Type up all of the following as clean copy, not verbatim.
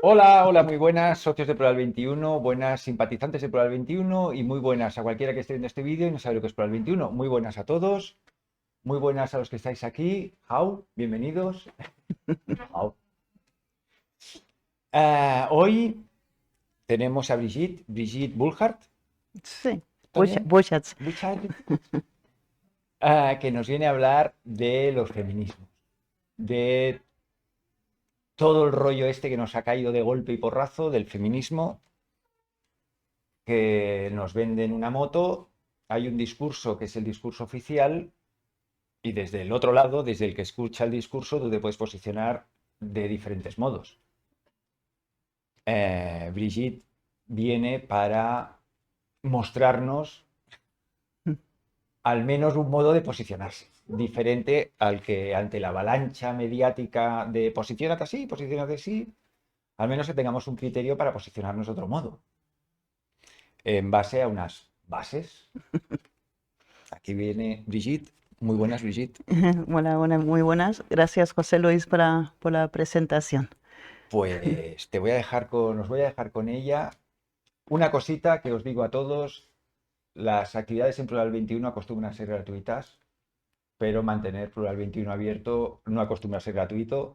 Hola, hola, muy buenas socios de Plural 21, buenas simpatizantes de Plural 21 y muy buenas a cualquiera que esté viendo este vídeo y no sabe lo que es Plural 21. Muy buenas a todos, muy buenas a los que estáis aquí. How, bienvenidos. How. Hoy tenemos a Brigitte Bullhardt, Sí, también, Bushats. Bullhardt, que nos viene a hablar de los feminismos, de todo el rollo este que nos ha caído de golpe y porrazo del feminismo, que nos venden una moto. Hay un discurso que es el discurso oficial y desde el otro lado, desde el que escucha el discurso, tú te puedes posicionar de diferentes modos. Brigitte viene para mostrarnos al menos un modo de posicionarse, diferente al que ante la avalancha mediática de posiciónate así, al menos que tengamos un criterio para posicionarnos de otro modo, en base a unas bases. Aquí viene Brigitte. Muy buenas, Brigitte. Hola, muy buenas. Gracias, José Luis, por la presentación. Pues os voy a dejar con ella. Una cosita que os digo a todos, las actividades en Plural 21 acostumbran a ser gratuitas, pero mantener Plural 21 abierto no acostumbra a ser gratuito,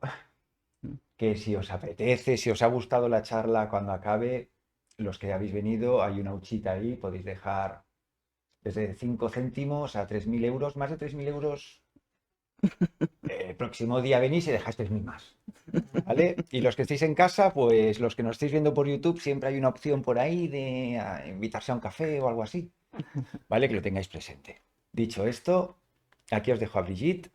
que si os apetece, si os ha gustado la charla cuando acabe, los que habéis venido, hay una huchita ahí, podéis dejar desde 5 céntimos a 3.000 euros, más de 3.000 euros. El próximo día venís y dejáis 3.000 más. ¿Vale? Y los que estéis en casa, pues los que nos estéis viendo por YouTube, siempre hay una opción por ahí de invitarse a un café o algo así. ¿Vale? Que lo tengáis presente. Dicho esto, aquí os dejo a Brigitte.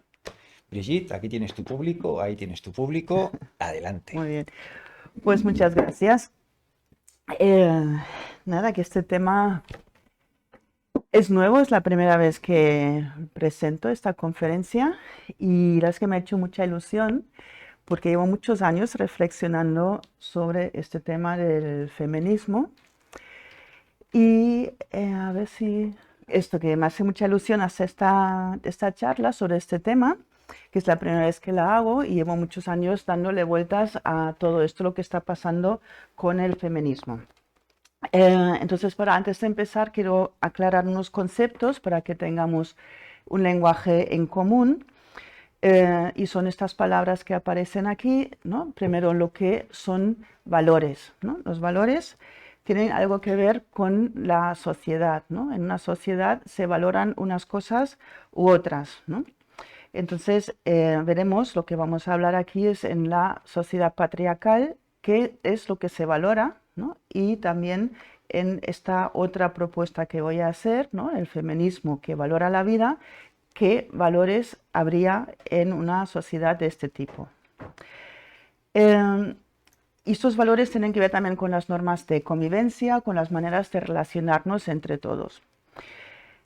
Brigitte, aquí tienes tu público, ahí tienes tu público. Adelante. Muy bien. Pues muchas gracias. Eh, Nada, que este tema es nuevo, es la primera vez que presento esta conferencia y la es que me ha hecho mucha ilusión porque llevo muchos años reflexionando sobre este tema del feminismo y a ver si esto que me hace mucha ilusión hacer esta charla sobre este tema, que es la primera vez que la hago y llevo muchos años dándole vueltas a todo esto, lo que está pasando con el feminismo. Entonces, antes de empezar, quiero aclarar unos conceptos para que tengamos un lenguaje en común. Y son estas palabras que aparecen aquí, ¿no? Primero, lo que son valores, ¿no? Los valores tienen algo que ver con la sociedad, ¿no? En una sociedad se valoran unas cosas u otras, ¿no? Entonces, veremos, lo que vamos a hablar aquí es en la sociedad patriarcal, qué es lo que se valora, ¿no? Y también en esta otra propuesta que voy a hacer, ¿no? El feminismo que valora la vida, qué valores habría en una sociedad de este tipo. Y estos valores tienen que ver también con las normas de convivencia, con las maneras de relacionarnos entre todos.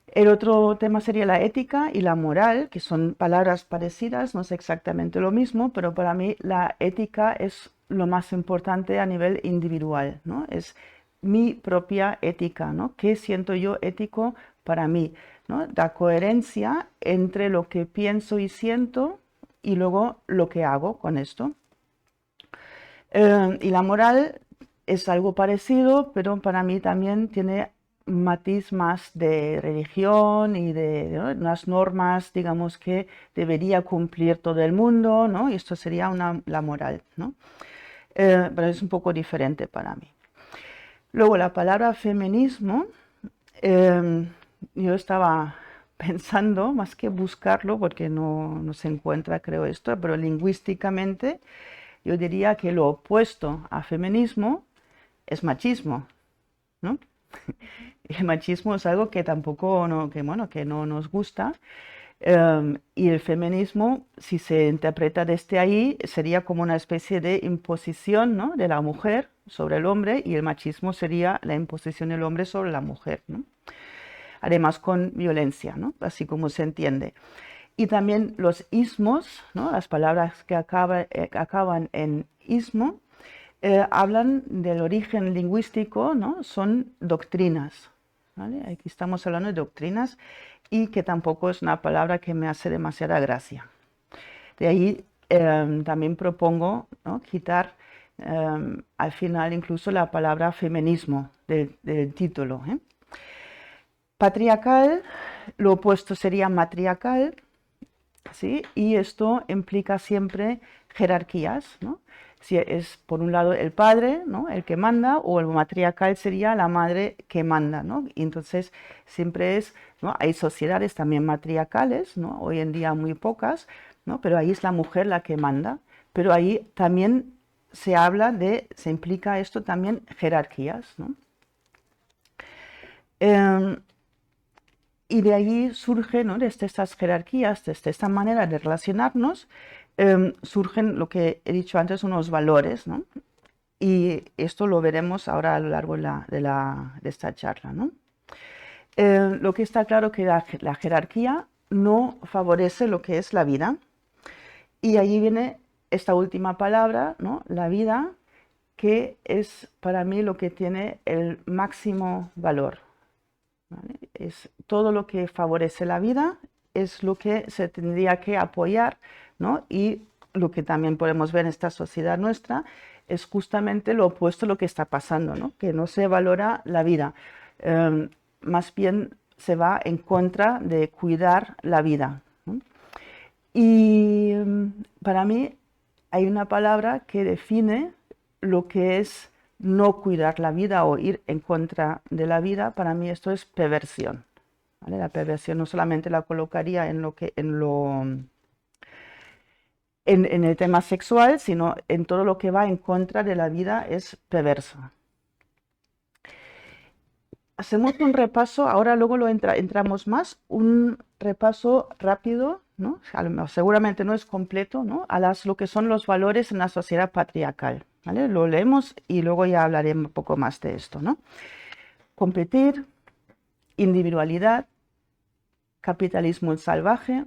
El otro tema sería la ética y la moral, que son palabras parecidas, no es exactamente lo mismo, pero para mí la ética es lo más importante a nivel individual, ¿no? Es mi propia ética, ¿no? ¿Qué siento yo ético para mí? ¿No? La coherencia entre lo que pienso y siento y luego lo que hago con esto. Y la moral es algo parecido, pero para mí también tiene matiz más de religión y de, ¿no? Unas normas, digamos, que debería cumplir todo el mundo, ¿no? Y esto sería la moral, ¿no? Pero es un poco diferente para mí. Luego, la palabra feminismo, eh, yo estaba pensando, más que buscarlo, porque no se encuentra, creo, esto, pero lingüísticamente yo diría que lo opuesto a feminismo es machismo, ¿no? El machismo es algo que tampoco, que no nos gusta. Y el feminismo, si se interpreta desde ahí, sería como una especie de imposición, ¿no? De la mujer sobre el hombre, y el machismo sería la imposición del hombre sobre la mujer, ¿no? Además con violencia, ¿no? Así como se entiende. Y también los ismos, ¿no? Las palabras que acaban en ismo, hablan del origen lingüístico, ¿no? Son doctrinas, ¿vale? Aquí estamos hablando de doctrinas y que tampoco es una palabra que me hace demasiada gracia. De ahí también propongo, ¿no? Quitar al final incluso la palabra feminismo del título. Patriarcal, lo opuesto sería matriarcal, ¿sí? Y esto implica siempre jerarquías, ¿no? Si es por un lado el padre, ¿no?, el que manda, o el matriarcal sería la madre que manda, ¿no? Y entonces siempre es, ¿no?, hay sociedades también matriarcales, ¿no?, hoy en día muy pocas, ¿no?, pero ahí es la mujer la que manda, pero ahí también se habla se implica esto también jerarquías, ¿no? Y de allí surge, ¿no?, desde estas jerarquías, desde esta manera de relacionarnos, surgen lo que he dicho antes, unos valores, ¿no? Y esto lo veremos ahora a lo largo de esta charla, ¿no? Lo que está claro que la jerarquía no favorece lo que es la vida. Y allí viene esta última palabra, ¿no?, la vida, que es para mí lo que tiene el máximo valor, ¿vale? Es todo lo que favorece la vida, es lo que se tendría que apoyar, ¿no? Y lo que también podemos ver en esta sociedad nuestra es justamente lo opuesto a lo que está pasando, ¿no?, que no se valora la vida, más bien se va en contra de cuidar la vida, ¿no? Y para mí hay una palabra que define lo que es no cuidar la vida o ir en contra de la vida. Para mí esto es perversión, ¿vale? La perversión no solamente la colocaría en el tema sexual, sino en todo lo que va en contra de la vida es perverso. Hacemos un repaso, ahora luego entramos más, un repaso rápido, ¿no? Seguramente no es completo, ¿no?, a lo que son los valores en la sociedad patriarcal, ¿vale? Lo leemos y luego ya hablaré un poco más de esto, ¿no? Competir, individualidad, capitalismo salvaje,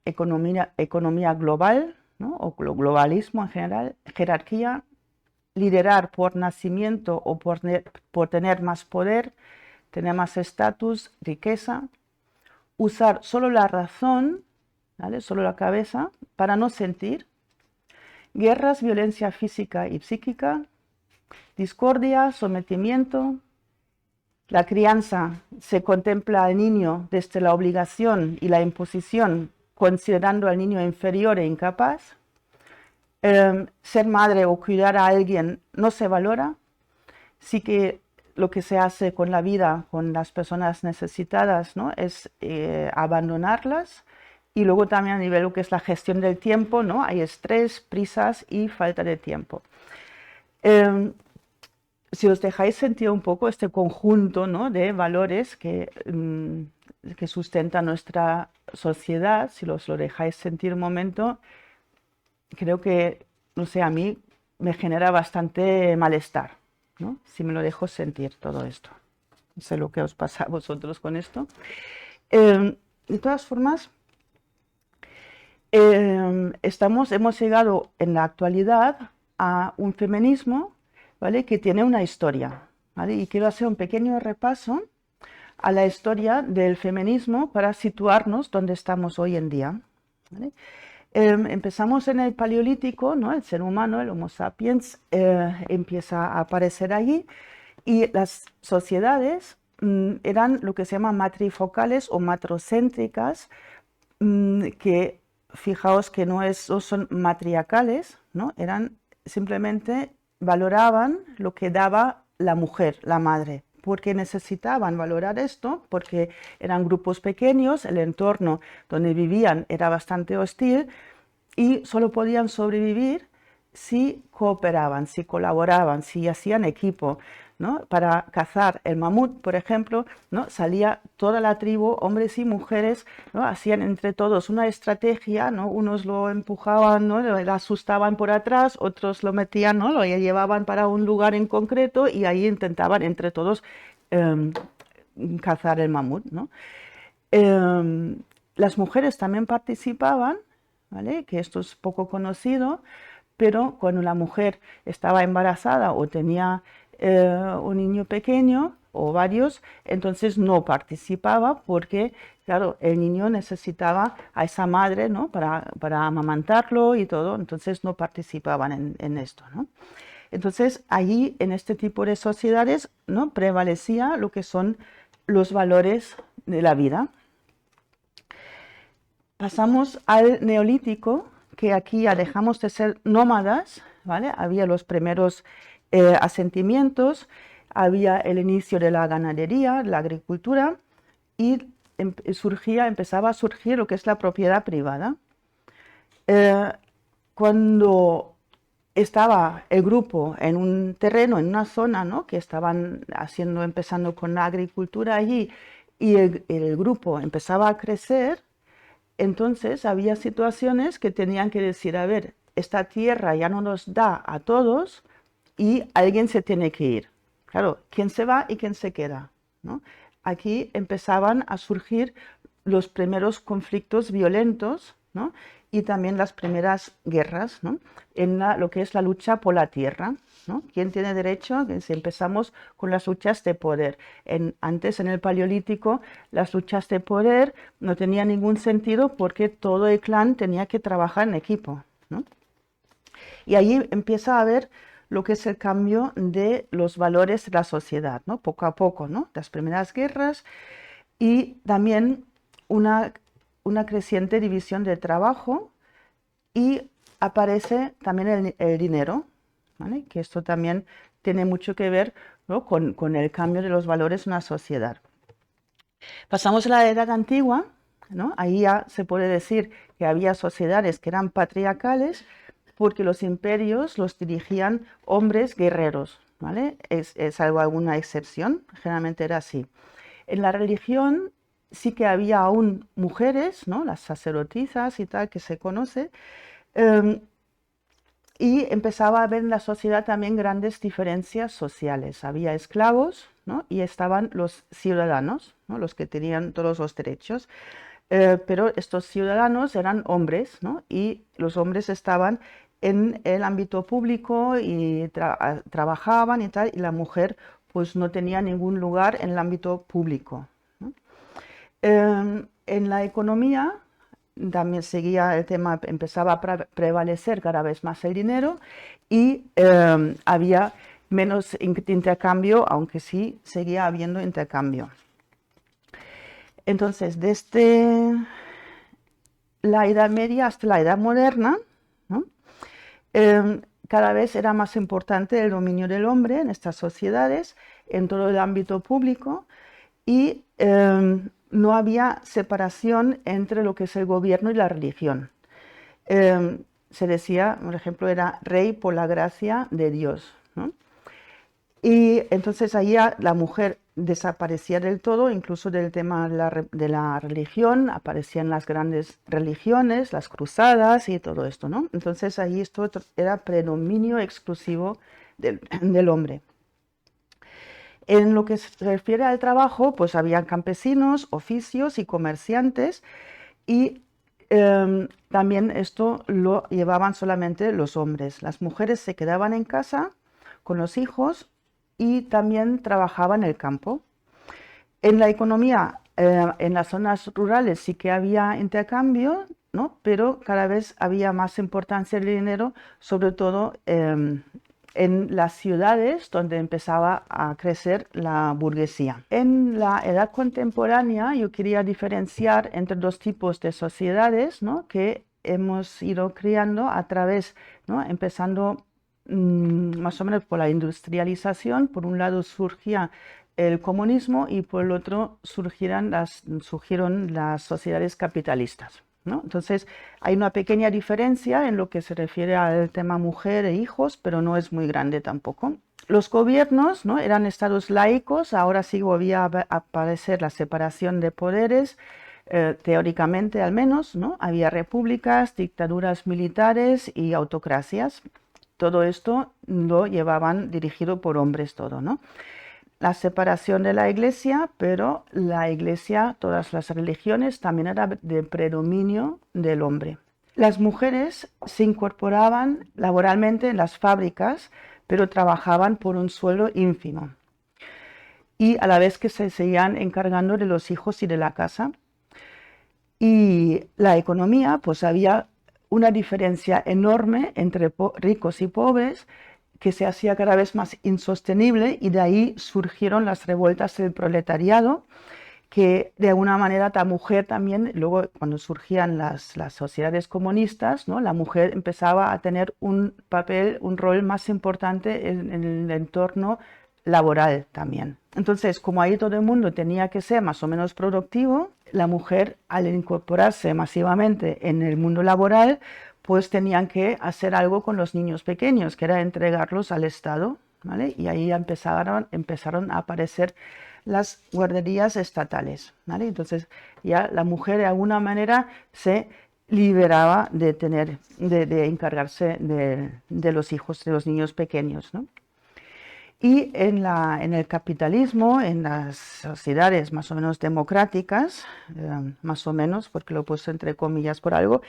economía global, ¿no?, o globalismo en general, jerarquía, liderar por nacimiento o por tener más poder, tener más estatus, riqueza, usar solo la razón, ¿vale?, solo la cabeza, para no sentir, guerras, violencia física y psíquica, discordia, sometimiento. La crianza se contempla al niño desde la obligación y la imposición, considerando al niño inferior e incapaz. Ser madre o cuidar a alguien no se valora. Sí que lo que se hace con la vida, con las personas necesitadas, ¿no?, es abandonarlas. Y luego también a nivel de lo que es la gestión del tiempo, ¿no?, hay estrés, prisas y falta de tiempo. Si os dejáis sentir un poco este conjunto, ¿no?, de valores que sustenta nuestra sociedad, si os lo dejáis sentir un momento, creo que, no sé, a mí me genera bastante malestar, ¿no?, si me lo dejo sentir todo esto. No sé lo que os pasa a vosotros con esto. De todas formas, hemos llegado en la actualidad a un feminismo, ¿vale?, que tiene una historia, ¿vale? Y quiero hacer un pequeño repaso a la historia del feminismo para situarnos donde estamos hoy en día, ¿vale? Empezamos en el Paleolítico, ¿no?, el ser humano, el Homo sapiens, empieza a aparecer allí, y las sociedades eran lo que se llama matrifocales o matrocéntricas, que fijaos que no son matriarcales, ¿no?, eran simplemente valoraban lo que daba la mujer, la madre, porque necesitaban valorar esto, porque eran grupos pequeños, el entorno donde vivían era bastante hostil y solo podían sobrevivir si cooperaban, si colaboraban, si hacían equipo, ¿no? Para cazar el mamut, por ejemplo, ¿no?, salía toda la tribu, hombres y mujeres, ¿no?, hacían entre todos una estrategia, ¿no?, unos lo empujaban, ¿no?, lo asustaban por atrás, otros lo metían, ¿no?, lo llevaban para un lugar en concreto y ahí intentaban entre todos cazar el mamut, ¿no? Las mujeres también participaban, ¿vale?, que esto es poco conocido, pero cuando la mujer estaba embarazada o tenía un niño pequeño, o varios, entonces no participaba porque, claro, el niño necesitaba a esa madre, ¿no? para amamantarlo y todo, entonces no participaban en esto, ¿no? Entonces, allí, en este tipo de sociedades, ¿no? prevalecía lo que son los valores de la vida. Pasamos al neolítico, que aquí ya dejamos de ser nómadas, ¿vale? Había los primeros asentamientos, había el inicio de la ganadería, la agricultura, y empezaba a surgir lo que es la propiedad privada. Cuando estaba el grupo en un terreno, en una zona, ¿no? que estaban empezando con la agricultura allí, y el grupo empezaba a crecer, entonces había situaciones que tenían que decir, a ver, esta tierra ya no nos da a todos y alguien se tiene que ir. Claro, ¿quién se va y quién se queda? ¿no? Aquí empezaban a surgir los primeros conflictos violentos, ¿no? y también las primeras guerras, ¿no? en lo que es la lucha por la tierra. ¿no? ¿Quién tiene derecho? Si empezamos con las luchas de poder. Antes, en el Paleolítico, las luchas de poder no tenían ningún sentido porque todo el clan tenía que trabajar en equipo. ¿no? Y ahí empieza a haber lo que es el cambio de los valores de la sociedad, ¿no? poco a poco, ¿no? las primeras guerras y también una creciente división del trabajo y aparece también el dinero, ¿vale? que esto también tiene mucho que ver, ¿no? con el cambio de los valores en una sociedad. Pasamos a la Edad Antigua, ¿no? ahí ya se puede decir que había sociedades que eran patriarcales porque los imperios los dirigían hombres guerreros, ¿vale? Es salvo alguna excepción, generalmente era así. En la religión sí que había aún mujeres, ¿no? las sacerdotisas y tal, que se conoce, y empezaba a haber en la sociedad también grandes diferencias sociales. Había esclavos, ¿no? y estaban los ciudadanos, ¿no? los que tenían todos los derechos, pero estos ciudadanos eran hombres, ¿no? y los hombres estaban en el ámbito público y trabajaban y tal, y la mujer pues no tenía ningún lugar en el ámbito público. ¿no? En la economía también seguía el tema, empezaba a prevalecer cada vez más el dinero y había menos intercambio, aunque sí seguía habiendo intercambio. Entonces, desde la Edad Media hasta la Edad Moderna, ¿no? Cada vez era más importante el dominio del hombre en estas sociedades, en todo el ámbito público, y no había separación entre lo que es el gobierno y la religión. Se decía, por ejemplo, era rey por la gracia de Dios. ¿no? Y entonces ahí la mujer desaparecía del todo, incluso del tema de la religión, aparecían las grandes religiones, las cruzadas y todo esto, ¿no? Entonces ahí esto era predominio exclusivo del hombre. En lo que se refiere al trabajo, pues había campesinos, oficios y comerciantes y también esto lo llevaban solamente los hombres. Las mujeres se quedaban en casa con los hijos y también trabajaban en el campo. En la economía, en las zonas rurales sí que había intercambio, ¿no? pero cada vez había más importancia del dinero, sobre todo en las ciudades donde empezaba a crecer la burguesía. En la edad contemporánea yo quería diferenciar entre dos tipos de sociedades, ¿no? que hemos ido creando a través, ¿no? empezando más o menos por la industrialización. Por un lado surgía el comunismo y por el otro surgieron las sociedades capitalistas. ¿no? Entonces hay una pequeña diferencia en lo que se refiere al tema mujer e hijos, pero no es muy grande tampoco. Los gobiernos, ¿no? eran estados laicos, ahora sí volvía a aparecer la separación de poderes, teóricamente al menos, ¿no? había repúblicas, dictaduras militares y autocracias. Todo esto lo llevaban dirigido por hombres todo, ¿no? La separación de la iglesia, pero la iglesia, todas las religiones, también era de predominio del hombre. Las mujeres se incorporaban laboralmente en las fábricas, pero trabajaban por un sueldo ínfimo. y a la vez que se seguían encargando de los hijos y de la casa. Y la economía, pues había una diferencia enorme entre ricos y pobres que se hacía cada vez más insostenible, y de ahí surgieron las revueltas del proletariado, que de alguna manera la mujer también, luego cuando surgían las sociedades comunistas, ¿no? La mujer empezaba a tener un papel, un rol más importante en el entorno laboral también. Entonces, como ahí todo el mundo tenía que ser más o menos productivo, la mujer, al incorporarse masivamente en el mundo laboral, pues tenían que hacer algo con los niños pequeños, que era entregarlos al Estado, ¿vale? Y ahí empezaron a aparecer las guarderías estatales, ¿vale? Entonces ya la mujer de alguna manera se liberaba de encargarse de los hijos, de los niños pequeños, ¿no? Y en el capitalismo, en las sociedades más o menos democráticas, más o menos, porque lo he puesto entre comillas por algo,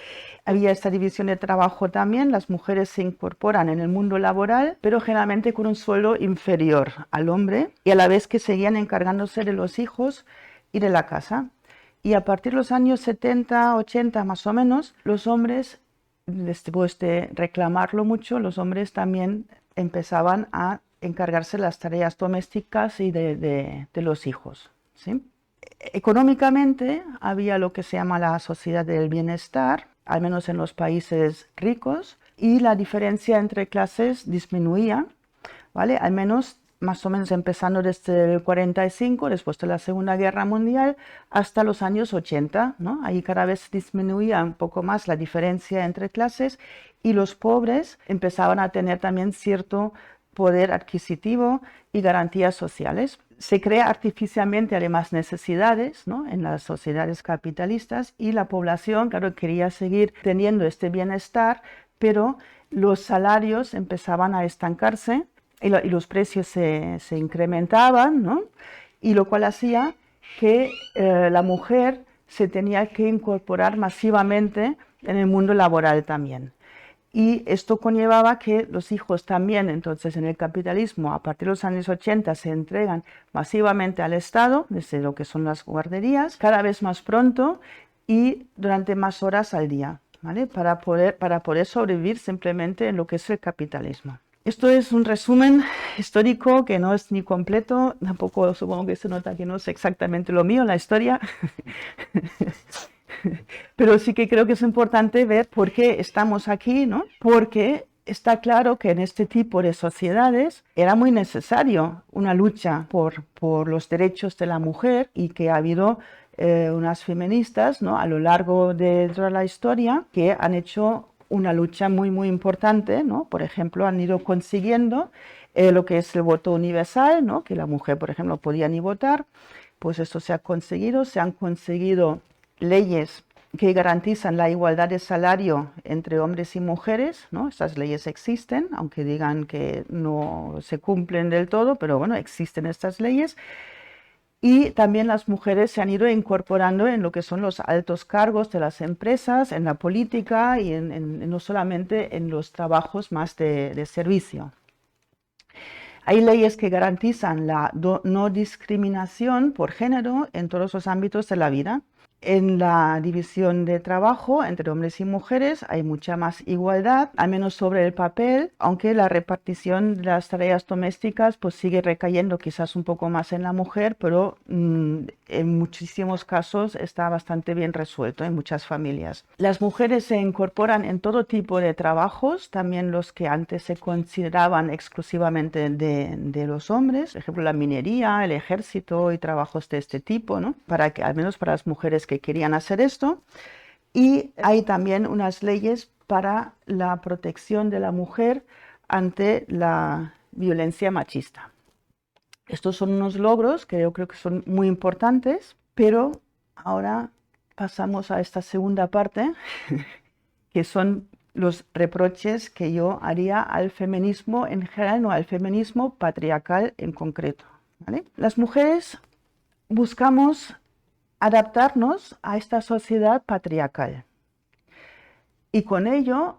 había esta división de trabajo también. Las mujeres se incorporan en el mundo laboral, pero generalmente con un sueldo inferior al hombre, y a la vez que seguían encargándose de los hijos y de la casa. Y a partir de los años 70, 80 más o menos, los hombres, después de reclamarlo mucho, los hombres también empezaban a encargarse de las tareas domésticas y de los hijos, ¿sí? Económicamente había lo que se llama la sociedad del bienestar, al menos en los países ricos, y la diferencia entre clases disminuía, ¿vale? Al menos más o menos empezando desde el 45, después de la Segunda Guerra Mundial, hasta los años 80, ¿no? Ahí cada vez disminuía un poco más la diferencia entre clases, y los pobres empezaban a tener también cierto poder adquisitivo y garantías sociales. Se crea artificialmente además necesidades, ¿no? En las sociedades capitalistas, y la población, claro, quería seguir teniendo este bienestar, pero los salarios empezaban a estancarse y los precios se incrementaban, ¿no? Y lo cual hacía que la mujer se tenía que incorporar masivamente en el mundo laboral también. Y esto conllevaba que los hijos también, entonces, en el capitalismo, a partir de los años 80, se entregan masivamente al Estado, desde lo que son las guarderías, cada vez más pronto y durante más horas al día, ¿vale? Para poder sobrevivir simplemente en lo que es el capitalismo. Esto es un resumen histórico que no es ni completo, tampoco supongo que se nota que no es exactamente lo mío, la historia. Pero sí que creo que es importante ver por qué estamos aquí, ¿no? Porque está claro que en este tipo de sociedades era muy necesario una lucha por los derechos de la mujer, y que ha habido unas feministas, ¿no? A lo largo de toda la historia que han hecho una lucha muy, muy importante, ¿no? Por ejemplo, han ido consiguiendo lo que es el voto universal, ¿no? Que la mujer, por ejemplo, no podía ni votar. Pues esto se ha conseguido. Se han conseguido leyes que garantizan la igualdad de salario entre hombres y mujeres, ¿no? Estas leyes existen, aunque digan que no se cumplen del todo, pero bueno, existen estas leyes. Y también las mujeres se han ido incorporando en lo que son los altos cargos de las empresas, en la política y no solamente en los trabajos más de servicio. Hay leyes que garantizan la no discriminación por género en todos los ámbitos de la vida. En la división de trabajo entre hombres y mujeres hay mucha más igualdad, al menos sobre el papel, aunque la repartición de las tareas domésticas pues sigue recayendo quizás un poco más en la mujer, pero en muchísimos casos está bastante bien resuelto en muchas familias. Las mujeres se incorporan en todo tipo de trabajos, también los que antes se consideraban exclusivamente de los hombres, por ejemplo la minería, el ejército y trabajos de este tipo, ¿no? Para que, al menos para las mujeres que querían hacer esto. Y hay también unas leyes para la protección de la mujer ante la violencia machista. Estos son unos logros que yo creo que son muy importantes, pero ahora pasamos a esta segunda parte, que son los reproches que yo haría al feminismo en general, no al feminismo patriarcal en concreto, ¿vale? Las mujeres buscamos adaptarnos a esta sociedad patriarcal, y con ello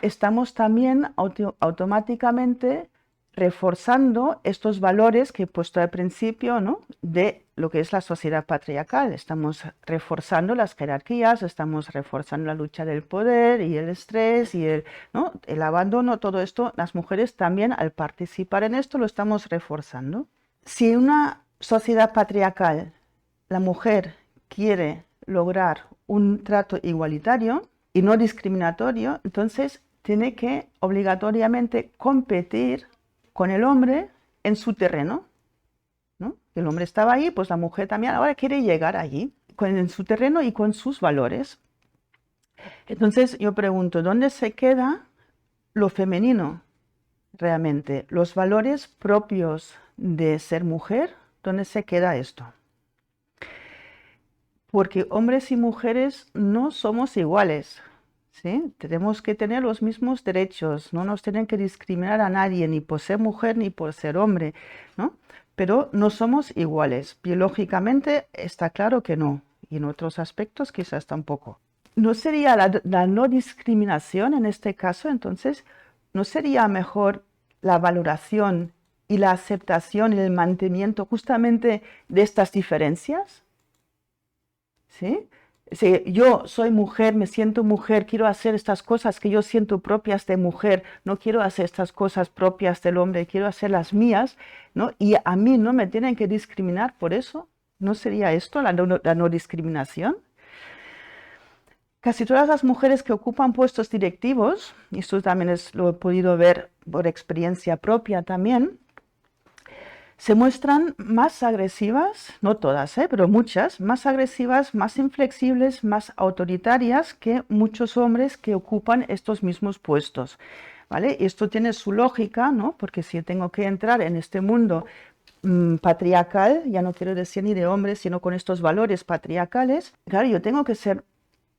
estamos también automáticamente reforzando estos valores que he puesto al principio, ¿no? De lo que es la sociedad patriarcal. Estamos reforzando las jerarquías, estamos reforzando la lucha del poder y el estrés y ¿no? El abandono, todo esto, las mujeres también al participar en esto lo estamos reforzando. Si en una sociedad patriarcal la mujer quiere lograr un trato igualitario y no discriminatorio, entonces tiene que obligatoriamente competir con el hombre en su terreno, ¿no? El hombre estaba ahí, pues la mujer también ahora quiere llegar allí, en su terreno y con sus valores. Entonces yo pregunto, ¿dónde se queda lo femenino realmente? Los valores propios de ser mujer, ¿dónde se queda esto? Porque hombres y mujeres no somos iguales. ¿Sí? Tenemos que tener los mismos derechos, no nos tienen que discriminar a nadie, ni por ser mujer ni por ser hombre, ¿no? Pero no somos iguales. Biológicamente está claro que no, y en otros aspectos quizás tampoco. ¿No sería la no discriminación en este caso, entonces, no sería mejor la valoración y la aceptación y el mantenimiento justamente de estas diferencias? ¿Sí? Si yo soy mujer, me siento mujer, quiero hacer estas cosas que yo siento propias de mujer, no quiero hacer estas cosas propias del hombre, quiero hacer las mías, ¿no? Y a mí no me tienen que discriminar por eso. ¿No sería esto la no discriminación? Casi todas las mujeres que ocupan puestos directivos, y esto también lo he podido ver por experiencia propia también, se muestran más agresivas, no todas, pero muchas, más agresivas, más inflexibles, más autoritarias que muchos hombres que ocupan estos mismos puestos, ¿vale? Y esto tiene su lógica, ¿no? Porque si tengo que entrar en este mundo patriarcal, ya no quiero decir ni de hombres, sino con estos valores patriarcales, claro, yo tengo que ser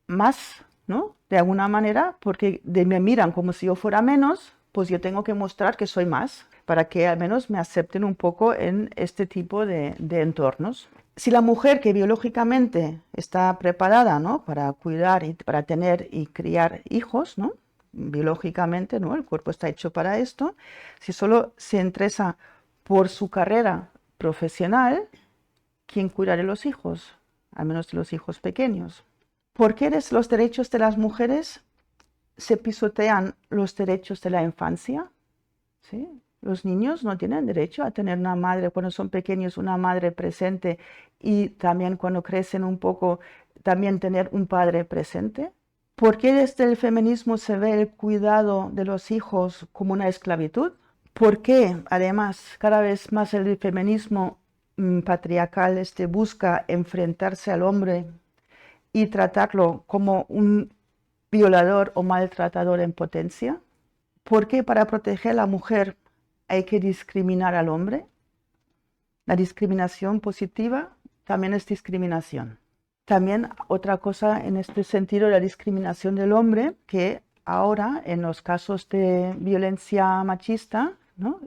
más, ¿no? De alguna manera, porque me miran como si yo fuera menos, pues yo tengo que mostrar que soy más, para que al menos me acepten un poco en este tipo de entornos. Si la mujer que biológicamente está preparada, ¿no? Para cuidar y para tener y criar hijos, ¿no? Biológicamente, ¿no? El cuerpo está hecho para esto. Si solo se interesa por su carrera profesional, ¿quién cuidará de los hijos? Al menos de los hijos pequeños. ¿Por qué los derechos de las mujeres se pisotean los derechos de la infancia? ¿Sí? Los niños no tienen derecho a tener una madre cuando son pequeños, una madre presente, y también cuando crecen un poco, también tener un padre presente. ¿Por qué desde el feminismo se ve el cuidado de los hijos como una esclavitud? ¿Por qué, además, cada vez más el feminismo patriarcal busca enfrentarse al hombre y tratarlo como un violador o maltratador en potencia? ¿Por qué para proteger a la mujer hay que discriminar al hombre? La discriminación positiva también es discriminación. También otra cosa en este sentido, la discriminación del hombre, que ahora en los casos de violencia machista, ¿no?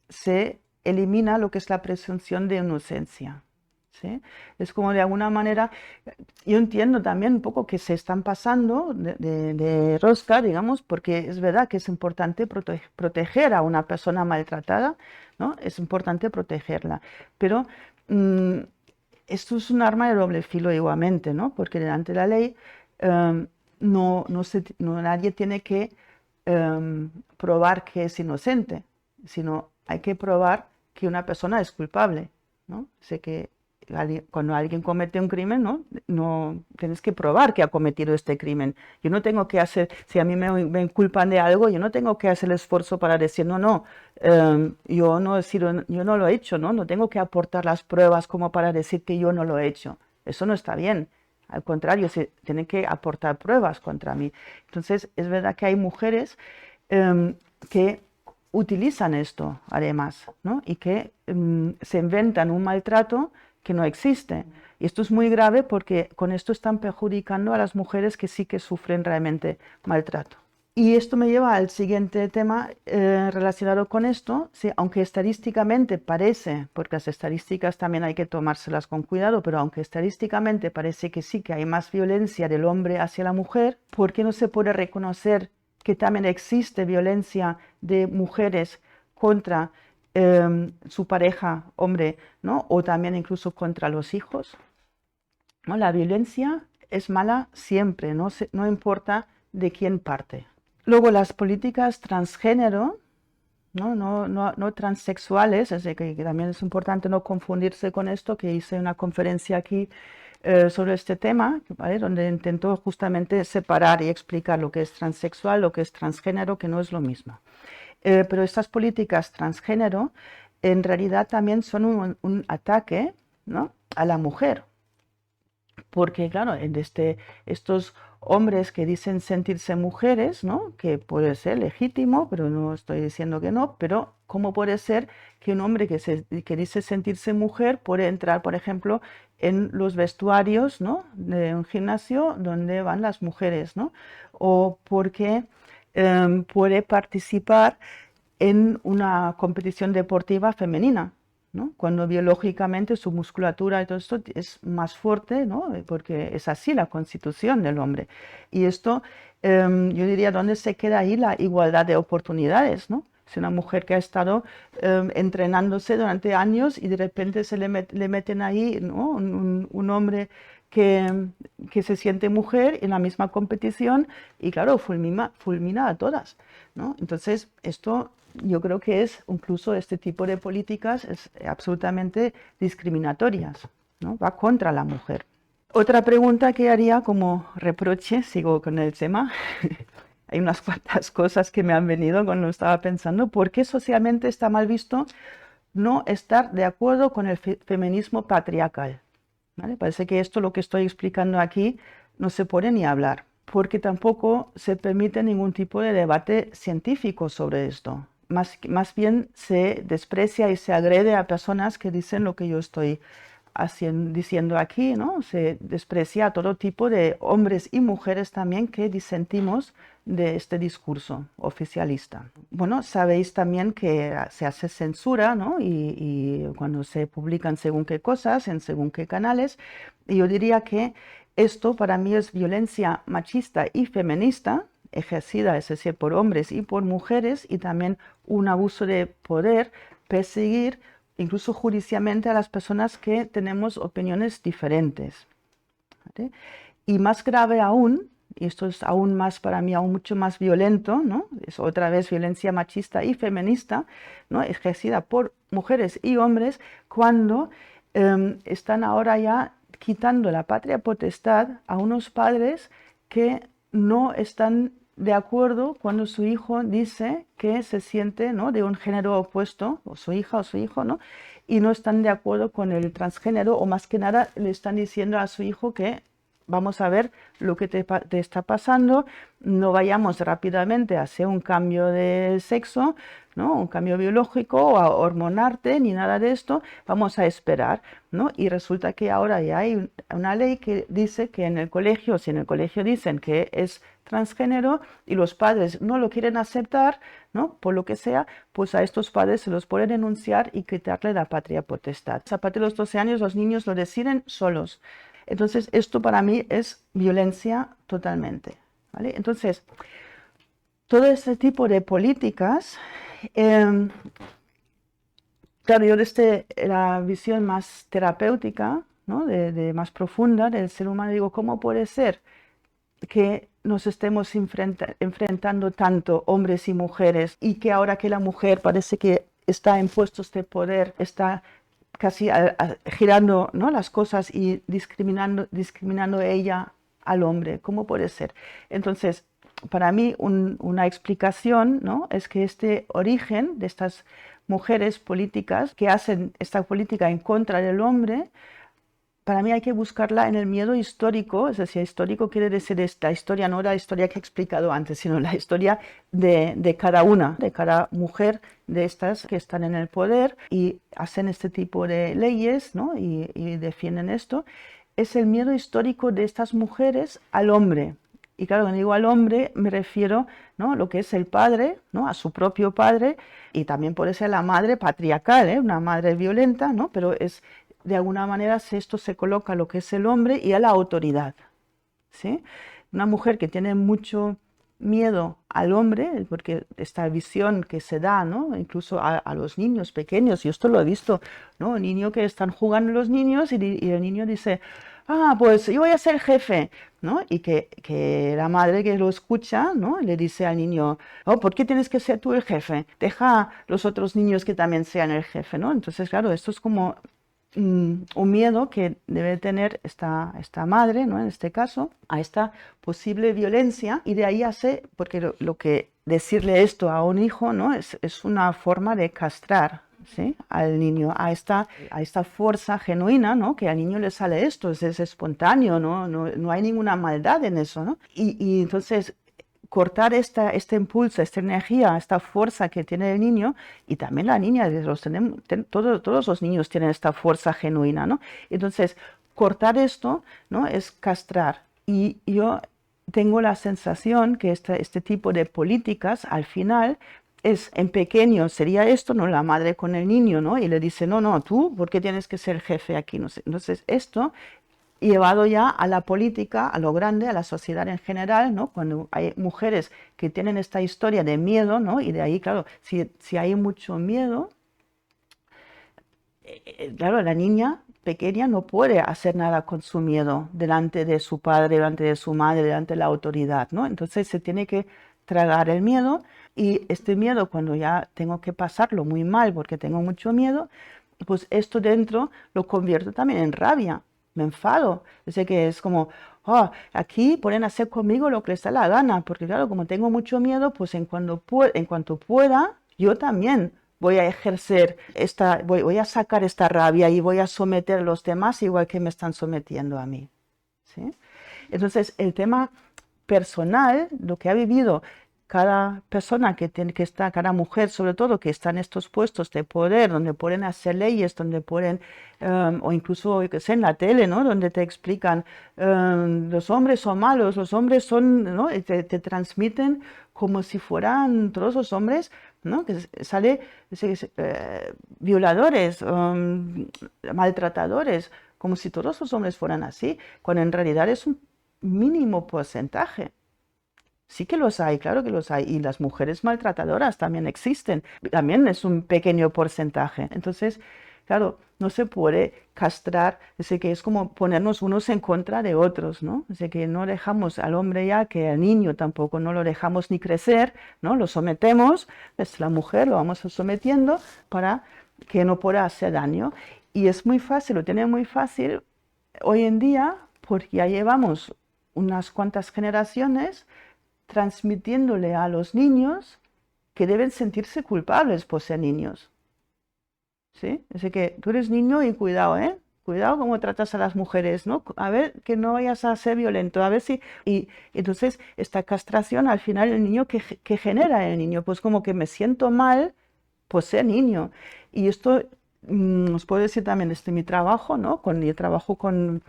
Se elimina lo que es la presunción de inocencia. ¿Sí? Es como de alguna manera, yo entiendo también un poco que se están pasando de rosca, digamos, porque es verdad que es importante proteger a una persona maltratada, ¿no? Es importante protegerla, pero esto es un arma de doble filo igualmente, ¿no? Porque delante de la ley nadie tiene que probar que es inocente, sino hay que probar que una persona es culpable, ¿no? Sé que cuando alguien comete un crimen, no tienes que probar que ha cometido este crimen. Yo no tengo que hacer, si a mí me culpan de algo, yo no tengo que hacer el esfuerzo para decir, yo no lo he hecho, no tengo que aportar las pruebas como para decir que yo no lo he hecho. Eso no está bien. Al contrario, se tienen que aportar pruebas contra mí. Entonces, es verdad que hay mujeres que utilizan esto, además, ¿no? Y que se inventan un maltrato que no existe. Y esto es muy grave porque con esto están perjudicando a las mujeres que sí que sufren realmente maltrato. Y esto me lleva al siguiente tema relacionado con esto. Sí, aunque estadísticamente parece, porque las estadísticas también hay que tomárselas con cuidado, pero aunque estadísticamente parece que sí que hay más violencia del hombre hacia la mujer, ¿por qué no se puede reconocer que también existe violencia de mujeres contra su pareja, hombre, ¿no? O también incluso contra los hijos, ¿no? La violencia es mala siempre, no importa de quién parte. Luego las políticas transgénero, no transexuales, así que también es importante no confundirse con esto, que hice una conferencia aquí sobre este tema, ¿vale? Donde intento justamente separar y explicar lo que es transexual, lo que es transgénero, que no es lo mismo. Pero estas políticas transgénero en realidad también son un ataque, ¿no?, a la mujer. Porque, claro, estos hombres que dicen sentirse mujeres, ¿no?, que puede ser legítimo, pero no estoy diciendo que no, pero ¿cómo puede ser que un hombre que dice sentirse mujer puede entrar, por ejemplo, en los vestuarios, ¿no?, de un gimnasio donde van las mujeres, ¿no? O porque puede participar en una competición deportiva femenina, ¿no?, cuando biológicamente su musculatura y todo esto es más fuerte, ¿no?, porque es así la constitución del hombre. Y esto, yo diría, ¿dónde se queda ahí la igualdad de oportunidades, ¿no? Es una mujer que ha estado entrenándose durante años y de repente le meten ahí, ¿no?, un hombre que se siente mujer en la misma competición y claro, fulmina a todas, ¿no? Entonces, esto yo creo que es, incluso este tipo de políticas es absolutamente discriminatorias, ¿no? Va contra la mujer. Otra pregunta que haría como reproche, sigo con el tema, hay unas cuantas cosas que me han venido cuando estaba pensando, ¿por qué socialmente está mal visto no estar de acuerdo con el feminismo patriarcal? ¿Vale? Parece que esto, lo que estoy explicando aquí, no se puede ni hablar, porque tampoco se permite ningún tipo de debate científico sobre esto. Más bien se desprecia y se agrede a personas que dicen lo que yo estoy diciendo aquí, ¿no? Se desprecia a todo tipo de hombres y mujeres también que disentimos de este discurso oficialista. Bueno, sabéis también que se hace censura, ¿no? Y cuando se publican según qué cosas, en según qué canales, y yo diría que esto para mí es violencia machista y feminista, ejercida, es decir, por hombres y por mujeres, y también un abuso de poder, perseguir incluso judicialmente a las personas que tenemos opiniones diferentes, ¿vale? Y más grave aún, y esto es aún más para mí, aún mucho más violento, ¿no? Es otra vez violencia machista y feminista, ¿no?, ejercida por mujeres y hombres cuando están ahora ya quitando la patria potestad a unos padres que no están de acuerdo cuando su hijo dice que se siente, ¿no?, de un género opuesto, o su hija o su hijo, ¿no?, y no están de acuerdo con el transgénero, o más que nada le están diciendo a su hijo que vamos a ver lo que te está pasando, no vayamos rápidamente hacia un cambio de sexo, ¿no?, un cambio biológico o a hormonarte ni nada de esto, vamos a esperar, ¿no? Y resulta que ahora ya hay una ley que dice que en el colegio, si en el colegio dicen que es transgénero y los padres no lo quieren aceptar, ¿no?, por lo que sea, pues a estos padres se los puede denunciar y quitarle la patria potestad. A partir de los 12 años los niños lo deciden solos. Entonces, esto para mí es violencia totalmente, ¿vale? Entonces, todo este tipo de políticas, claro, yo desde la visión más terapéutica, ¿no?, más profunda del ser humano, digo, ¿cómo puede ser que nos estemos enfrentando tanto hombres y mujeres y que ahora que la mujer parece que está en puestos de poder, está casi girando, ¿no?, las cosas y discriminando ella al hombre? ¿Cómo puede ser? Entonces, para mí una explicación, ¿no?, es que este origen de estas mujeres políticas que hacen esta política en contra del hombre, para mí hay que buscarla en el miedo histórico. Es decir, histórico quiere decir esta historia, no la historia que he explicado antes, sino la historia de cada una, de cada mujer de estas que están en el poder y hacen este tipo de leyes, ¿no?, y defienden esto. Es el miedo histórico de estas mujeres al hombre. Y claro, cuando digo al hombre me refiero, ¿no?, a lo que es el padre, ¿no?, a su propio padre, y también puede ser la madre patriarcal, ¿eh?, una madre violenta, ¿no?, pero es de alguna manera esto se coloca a lo que es el hombre y a la autoridad, ¿sí? Una mujer que tiene mucho miedo al hombre, porque esta visión que se da, ¿no? Incluso a los niños pequeños, y esto lo he visto, ¿no? Un niño que están jugando los niños y el niño dice, ah, pues yo voy a ser jefe, ¿no? Y que la madre que lo escucha, ¿no? Le dice al niño, oh, ¿por qué tienes que ser tú el jefe? Deja a los otros niños que también sean el jefe, ¿no? Entonces, claro, esto es como un miedo que debe tener esta madre, ¿no? En este caso, a esta posible violencia, y de ahí hace, porque lo que decirle esto a un hijo, ¿no? Es una forma de castrar, ¿sí? Al niño, a esta fuerza genuina, ¿no? Que al niño le sale esto, es espontáneo, ¿no? No hay ninguna maldad en eso, ¿no? Y entonces cortar este impulso, esta energía, esta fuerza que tiene el niño, y también la niña, todos los niños tienen esta fuerza genuina, ¿no? Entonces, cortar esto, ¿no? Es castrar. Y yo tengo la sensación que este tipo de políticas, al final, en pequeño sería esto, ¿no? La madre con el niño, ¿no? Y le dice, no, no, tú, ¿por qué tienes que ser jefe aquí? No sé. Entonces, esto llevado ya a la política, a lo grande, a la sociedad en general, ¿no? Cuando hay mujeres que tienen esta historia de miedo, ¿no? Y de ahí, claro, si hay mucho miedo, claro, la niña pequeña no puede hacer nada con su miedo delante de su padre, delante de su madre, delante de la autoridad, ¿no? Entonces se tiene que tragar el miedo, y este miedo, cuando ya tengo que pasarlo muy mal porque tengo mucho miedo, pues esto dentro lo convierto también en rabia, me enfado. Sé que es como, oh, aquí pueden hacer conmigo lo que les da la gana, porque claro, como tengo mucho miedo, pues en cuanto pueda, yo también voy a ejercer voy a sacar esta rabia y voy a someter a los demás igual que me están sometiendo a mí, ¿sí? Entonces, el tema personal, lo que ha vivido cada persona cada mujer sobre todo, que está en estos puestos de poder, donde pueden hacer leyes, donde pueden, o incluso, yo qué sé, en la tele, ¿no? Donde te explican, los hombres son malos, los hombres son, ¿no? Y te transmiten como si fueran todos los hombres, ¿no? Que sale violadores, maltratadores, como si todos los hombres fueran así, cuando en realidad es un mínimo porcentaje. Sí que los hay, claro que los hay. Y las mujeres maltratadoras también existen. También es un pequeño porcentaje. Entonces, claro, no se puede castrar. Que es como ponernos unos en contra de otros, ¿no? Que no dejamos al hombre ya, que al niño tampoco no lo dejamos ni crecer, ¿no? Lo sometemos, es la mujer, lo vamos sometiendo para que no pueda hacer daño. Y es muy fácil, lo tiene muy fácil hoy en día, porque ya llevamos unas cuantas generaciones transmitiéndole a los niños que deben sentirse culpables por ser niños. ¿Sí? Así que tú eres niño y cuidado, ¿eh? Cuidado cómo tratas a las mujeres, ¿no? A ver que no vayas a ser violento, a ver si... Y entonces esta castración, al final el niño, que genera el niño? Pues como que me siento mal por ser niño. Y esto, os puedo decir también, mi trabajo, ¿no? Yo trabajo con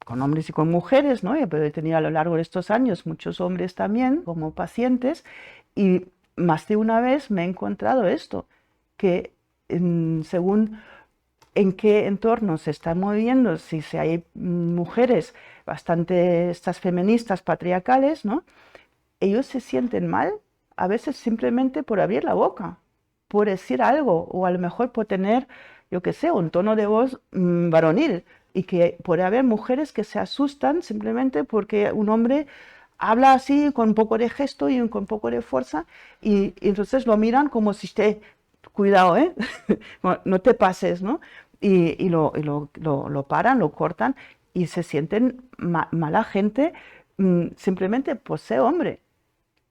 hombres y con mujeres, ¿no? Pero he tenido a lo largo de estos años muchos hombres también como pacientes, y más de una vez me he encontrado esto, que según en qué entorno se están moviendo, si hay mujeres bastante estas feministas patriarcales, ¿no? Ellos se sienten mal a veces simplemente por abrir la boca, por decir algo, o a lo mejor por tener, yo qué sé, un tono de voz varonil, y que puede haber mujeres que se asustan simplemente porque un hombre habla así con un poco de gesto y con un poco de fuerza, y entonces lo miran como si esté, cuidado, ¿eh? No te pases, ¿no? Y lo paran, lo cortan, y se sienten mala gente simplemente por ser hombre.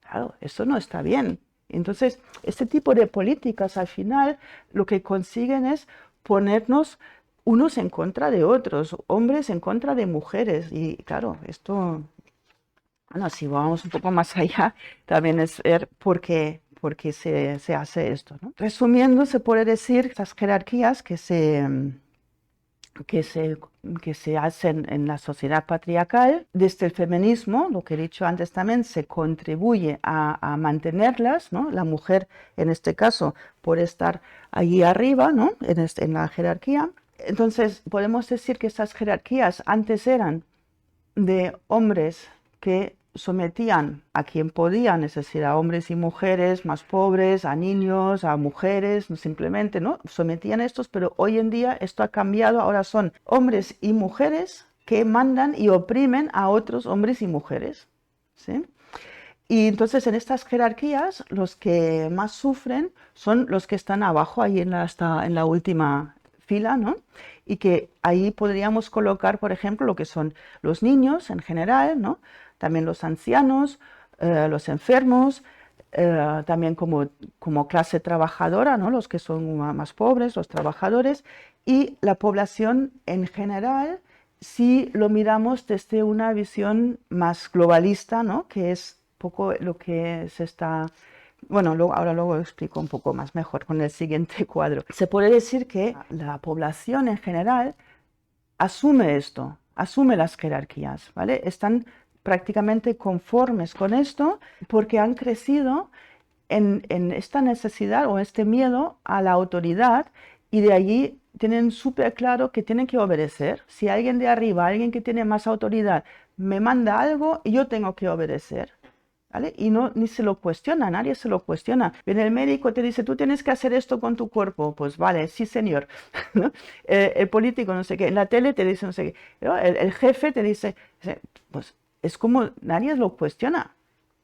Claro, eso no está bien. Entonces, este tipo de políticas al final lo que consiguen es ponernos unos en contra de otros, hombres en contra de mujeres. Y claro, esto, bueno, si vamos un poco más allá, también es ver por qué se hace esto, ¿no? Resumiendo, se puede decir estas jerarquías que se, que se hacen en la sociedad patriarcal. Desde el feminismo, lo que he dicho antes también, se contribuye a mantenerlas, ¿no? La mujer, en este caso, puede estar allí arriba, ¿no? En la jerarquía. Entonces, podemos decir que estas jerarquías antes eran de hombres que sometían a quien podían, es decir, a hombres y mujeres más pobres, a niños, a mujeres, simplemente, ¿no? Sometían a estos, pero hoy en día esto ha cambiado, ahora son hombres y mujeres que mandan y oprimen a otros hombres y mujeres, ¿sí? Y entonces en estas jerarquías los que más sufren son los que están abajo, ahí hasta en la última fila, ¿no? Y que ahí podríamos colocar, por ejemplo, lo que son los niños en general, ¿no? También los ancianos, los enfermos, también como clase trabajadora, ¿no? Los que son más pobres, los trabajadores, y la población en general, si lo miramos desde una visión más globalista, ¿no? Que es poco lo que se está... Bueno, ahora luego explico un poco más mejor con el siguiente cuadro. Se puede decir que la población en general asume esto, asume las jerarquías, ¿vale? Están prácticamente conformes con esto porque han crecido en esta necesidad o este miedo a la autoridad y de allí tienen súper claro que tienen que obedecer. Si alguien de arriba, alguien que tiene más autoridad, me manda algo, yo tengo que obedecer. ¿Vale? Y no, ni se lo cuestiona, nadie se lo cuestiona. Viene el médico, te dice, tú tienes que hacer esto con tu cuerpo. Pues vale, sí, señor. ¿No? El político, no sé qué. En la tele te dice, no sé qué. ¿No? El jefe te dice, pues es como nadie lo cuestiona.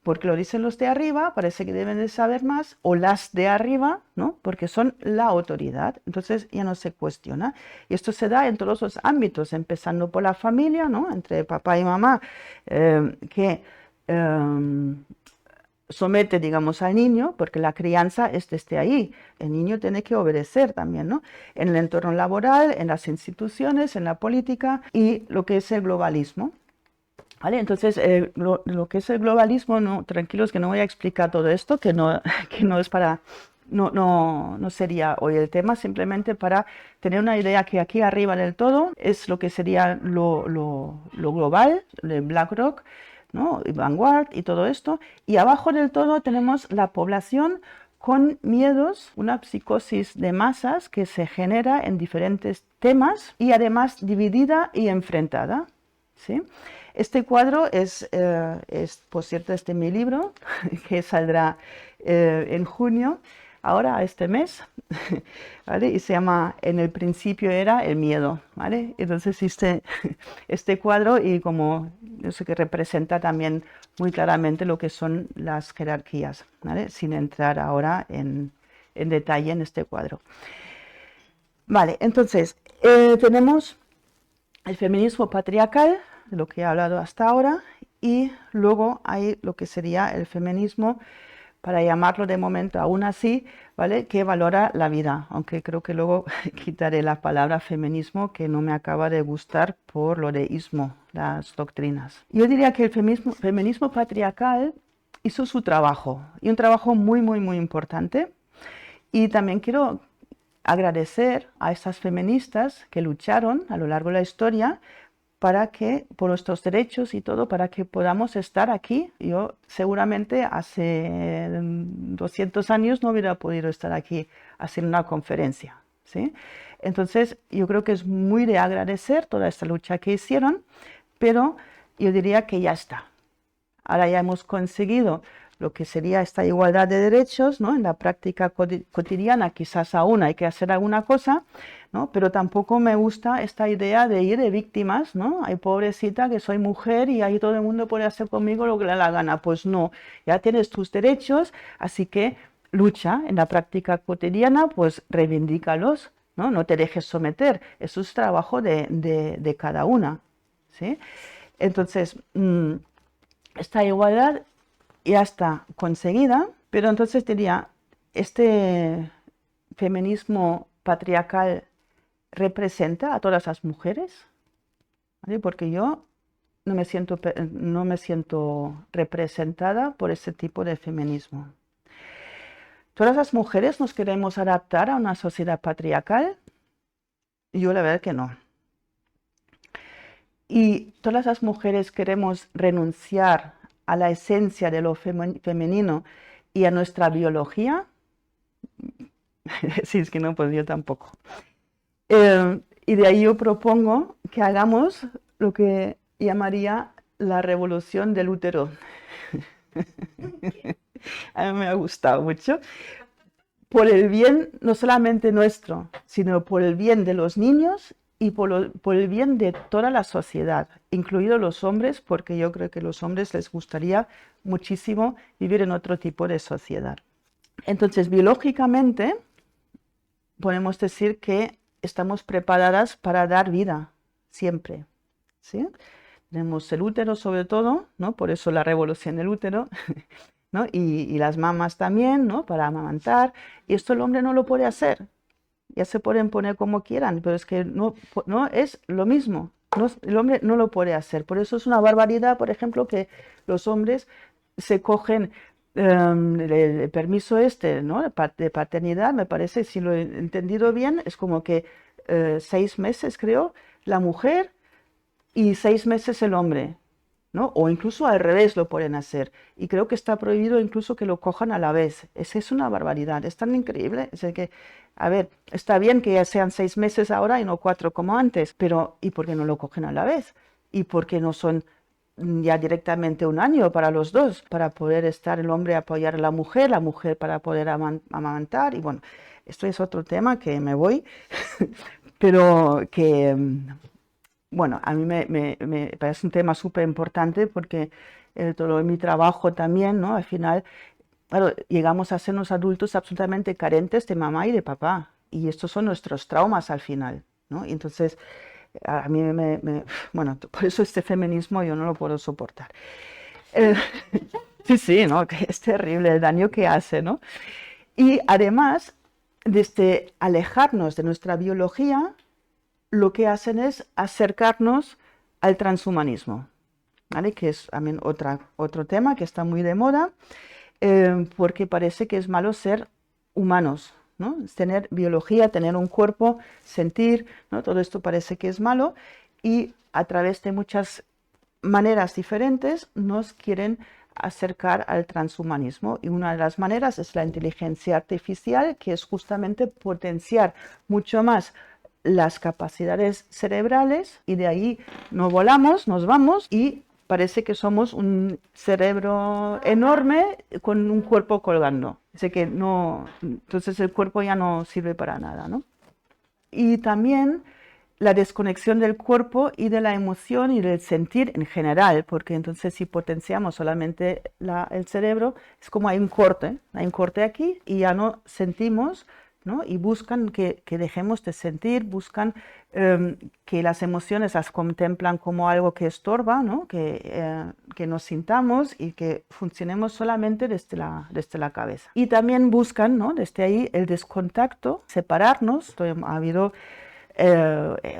Porque lo dicen los de arriba, parece que deben de saber más, o las de arriba, ¿no? Porque son la autoridad. Entonces ya no se cuestiona. Y esto se da en todos los ámbitos, empezando por la familia, ¿no? Entre papá y mamá, que somete, digamos, al niño, porque la crianza es desde ahí. El niño tiene que obedecer también, ¿no? En el entorno laboral, en las instituciones, en la política y lo que es el globalismo. ¿Vale? Entonces, lo que es el globalismo, no, tranquilos que no voy a explicar todo esto, que no, que no es para... No sería hoy el tema, simplemente para tener una idea que aquí arriba del todo es lo que sería lo global, de BlackRock, ¿no? Y Vanguard y todo esto. Y abajo del todo tenemos la población con miedos, una psicosis de masas que se genera en diferentes temas y además dividida y enfrentada, ¿sí? Este cuadro es, por cierto, de mi libro, que saldrá en junio, ahora, este mes, ¿vale? Y se llama En el principio era el miedo, ¿vale? Entonces este cuadro y como yo sé que representa también muy claramente lo que son las jerarquías, ¿vale? Sin entrar ahora en detalle en este cuadro. Vale, entonces tenemos el feminismo patriarcal, de lo que he hablado hasta ahora, y luego hay lo que sería el feminismo, para llamarlo de momento aún así, ¿vale? Que valora la vida, aunque creo que luego quitaré la palabra feminismo, que no me acaba de gustar por lo de ismo, las doctrinas. Yo diría que el feminismo patriarcal hizo su trabajo, y un trabajo muy, muy, muy importante, y también quiero agradecer a estas feministas que lucharon a lo largo de la historia para que, por nuestros derechos y todo, para que podamos estar aquí. Yo seguramente hace 200 años no hubiera podido estar aquí haciendo una conferencia, ¿sí? Entonces, yo creo que es muy de agradecer toda esta lucha que hicieron, pero yo diría que ya está. Ahora ya hemos conseguido lo que sería esta igualdad de derechos, ¿no? En la práctica cotidiana quizás aún hay que hacer alguna cosa, ¿no? Pero tampoco me gusta esta idea de ir de víctimas, ¿no? Ay, pobrecita, que soy mujer y ahí todo el mundo puede hacer conmigo lo que le da la gana. Pues no, ya tienes tus derechos, así que lucha en la práctica cotidiana, pues reivindícalos, ¿no? No te dejes someter, eso es trabajo de cada una, ¿sí? Entonces, esta igualdad ya está conseguida, pero entonces diría, este feminismo patriarcal representa a todas las mujeres, ¿vale? Porque yo no me siento representada por ese tipo de feminismo. ¿Todas las mujeres nos queremos adaptar a una sociedad patriarcal? Yo la verdad que no. Y todas las mujeres queremos renunciar a la esencia de lo femenino y a nuestra biología. Si es que no, pues yo tampoco. Y de ahí yo propongo que hagamos lo que llamaría La revolución del útero. A mí me ha gustado mucho. Por el bien no solamente nuestro, sino por el bien de los niños y por el bien de toda la sociedad, incluidos los hombres, porque yo creo que a los hombres les gustaría muchísimo vivir en otro tipo de sociedad. Entonces, biológicamente, podemos decir que estamos preparadas para dar vida, siempre, ¿sí? Tenemos el útero sobre todo, ¿no? Por eso la revolución del útero, ¿no? Y las mamás también, ¿no? Para amamantar. Y esto el hombre no lo puede hacer. Ya se pueden poner como quieran, pero es que no, no es lo mismo. No, el hombre no lo puede hacer. Por eso es una barbaridad, por ejemplo, que los hombres se cogen el permiso este, ¿no? De paternidad, me parece, si lo he entendido bien, es como que 6 meses, creo, la mujer y 6 meses el hombre, ¿no? O incluso al revés lo pueden hacer. Y creo que está prohibido incluso que lo cojan a la vez. Es una barbaridad, es tan increíble. Es que, a ver, está bien que ya sean 6 meses ahora y no 4 como antes, pero ¿y por qué no lo cogen a la vez? ¿Y por qué no son ya directamente un año para los dos, para poder estar el hombre apoyar a la mujer para poder amamantar? Y bueno, esto es otro tema que me voy, pero que bueno, a mí me parece un tema súper importante porque todo mi trabajo también, ¿no? Al final, claro, llegamos a ser unos adultos absolutamente carentes de mamá y de papá. Y estos son nuestros traumas al final, ¿no? Y entonces, a mí bueno, por eso este feminismo yo no lo puedo soportar. Eh, sí, sí, ¿no? Que es terrible el daño que hace, ¿no? Y además, desde alejarnos de nuestra biología, lo que hacen es acercarnos al transhumanismo, ¿vale? Que es también otro tema que está muy de moda, porque parece que es malo ser humanos, ¿no? Es tener biología, tener un cuerpo, sentir, ¿no? Todo esto parece que es malo y a través de muchas maneras diferentes nos quieren acercar al transhumanismo y una de las maneras es la inteligencia artificial, que es justamente potenciar mucho más las capacidades cerebrales y de ahí no volamos, nos vamos y parece que somos un cerebro enorme con un cuerpo colgando. Así que no, entonces el cuerpo ya no sirve para nada, ¿no? Y también la desconexión del cuerpo y de la emoción y del sentir en general, porque entonces si potenciamos solamente el cerebro, es como hay un corte aquí y ya no sentimos, ¿no? Y buscan que dejemos de sentir, buscan que las emociones las contemplan como algo que estorba, ¿no? Que nos sintamos y que funcionemos solamente desde la cabeza. Y también buscan, ¿no? Desde ahí el descontacto, separarnos. Ha habido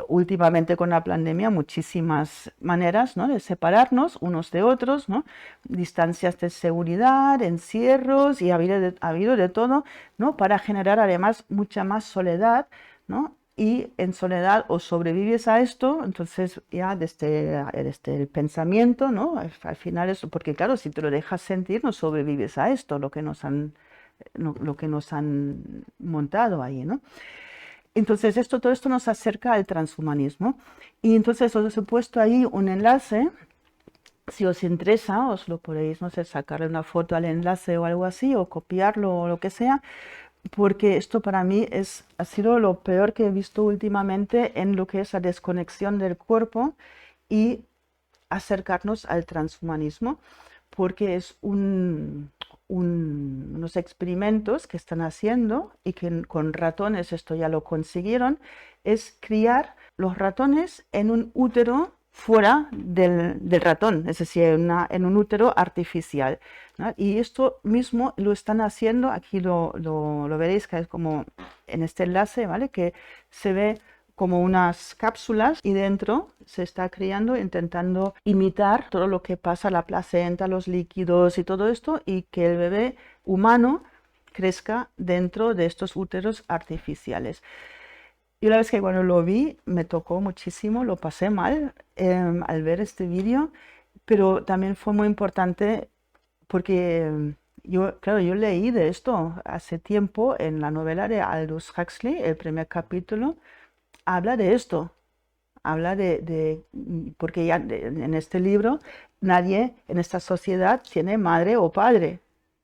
últimamente con la pandemia muchísimas maneras, ¿no? De separarnos unos de otros, ¿no? Distancias de seguridad, encierros y ha habido de todo, ¿no? Para generar además mucha más soledad, ¿no? Y en soledad o sobrevives a esto, entonces ya desde el pensamiento, ¿no? Al final eso, porque claro, si te lo dejas sentir, no sobrevives a esto, lo que nos han montado ahí, ¿no? Entonces, todo esto nos acerca al transhumanismo. Y entonces os he puesto ahí un enlace. Si os interesa, os lo podéis, no sé, sacarle una foto al enlace o algo así, o copiarlo o lo que sea, porque esto para mí ha sido lo peor que he visto últimamente en lo que es la desconexión del cuerpo y acercarnos al transhumanismo, porque es unos experimentos que están haciendo y que con ratones esto ya lo consiguieron, es criar los ratones en un útero fuera del ratón, es decir, en un útero artificial, ¿no? Y esto mismo lo están haciendo, aquí lo veréis que es como en este enlace, ¿vale? Que se ve como unas cápsulas y dentro se está criando, intentando imitar todo lo que pasa, la placenta, los líquidos y todo esto, y que el bebé humano crezca dentro de estos úteros artificiales. Y la vez que cuando lo vi me tocó muchísimo, lo pasé mal al ver este vídeo, pero también fue muy importante porque claro, yo leí de esto hace tiempo en la novela de Aldous Huxley, el primer capítulo, habla de esto, habla porque ya en este libro nadie en esta sociedad tiene madre o padre,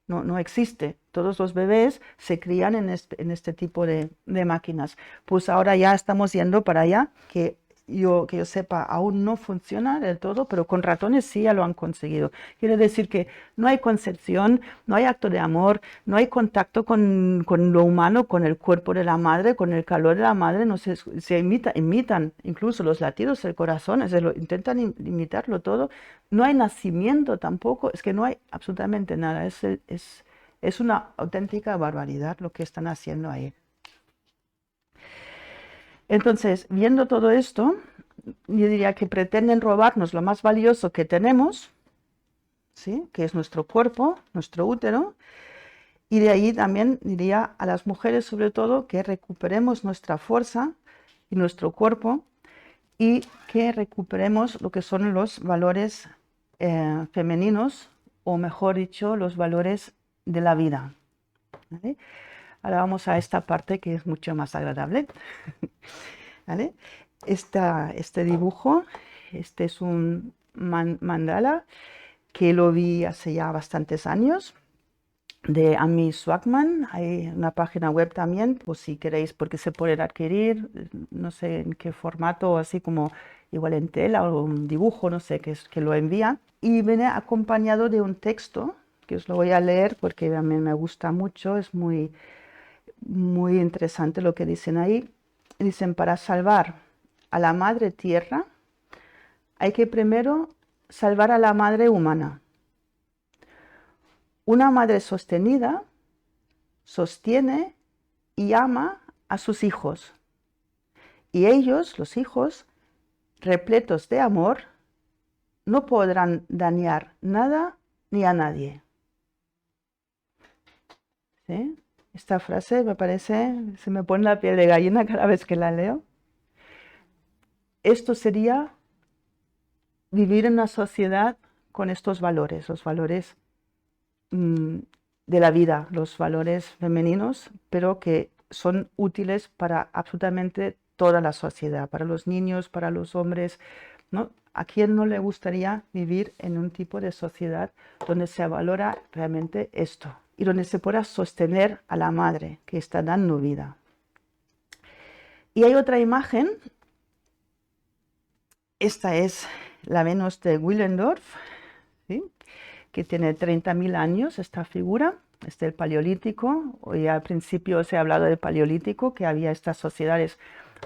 no existe. Todos los bebés se crían en este tipo de máquinas. Pues ahora ya estamos yendo para allá, que yo sepa, aún no funciona del todo, pero con ratones sí ya lo han conseguido. Quiere decir que no hay concepción, no hay acto de amor, no hay contacto con lo humano, con el cuerpo de la madre, con el calor de la madre, no se imitan incluso los latidos del corazón, intentan imitarlo todo. No hay nacimiento tampoco, es que no hay absolutamente nada, es una auténtica barbaridad lo que están haciendo ahí. Entonces, viendo todo esto, yo diría que pretenden robarnos lo más valioso que tenemos, ¿sí? Que es nuestro cuerpo, nuestro útero, y de ahí también diría a las mujeres sobre todo que recuperemos nuestra fuerza y nuestro cuerpo y que recuperemos lo que son los valores femeninos, o mejor dicho, los valores de la vida. ¿Vale? Ahora vamos a esta parte que es mucho más agradable. ¿Vale? Este dibujo, este es un mandala que lo vi hace ya bastantes años, de Amy Swackman. Hay una página web también, pues si queréis, porque se puede adquirir, no sé en qué formato, así como igual en tela o un dibujo, no sé, que lo envían. Y viene acompañado de un texto, que os lo voy a leer porque a mí me gusta mucho, es muy interesante lo que dicen ahí. Dicen, para salvar a la madre tierra, hay que primero salvar a la madre humana. Una madre sostenida sostiene y ama a sus hijos. Y ellos, los hijos, repletos de amor, no podrán dañar nada ni a nadie. ¿Sí? Esta frase me parece, se me pone la piel de gallina cada vez que la leo. Esto sería vivir en una sociedad con estos valores, los valores de la vida, los valores femeninos, pero que son útiles para absolutamente toda la sociedad, para los niños, para los hombres, ¿no? ¿A quién no le gustaría vivir en un tipo de sociedad donde se valora realmente esto y donde se pueda sostener a la madre que está dando vida? Y hay otra imagen. Esta es la Venus de Willendorf, ¿sí? Que tiene 30.000 años esta figura, es del Paleolítico. Hoy al principio se ha hablado del Paleolítico, que había estas sociedades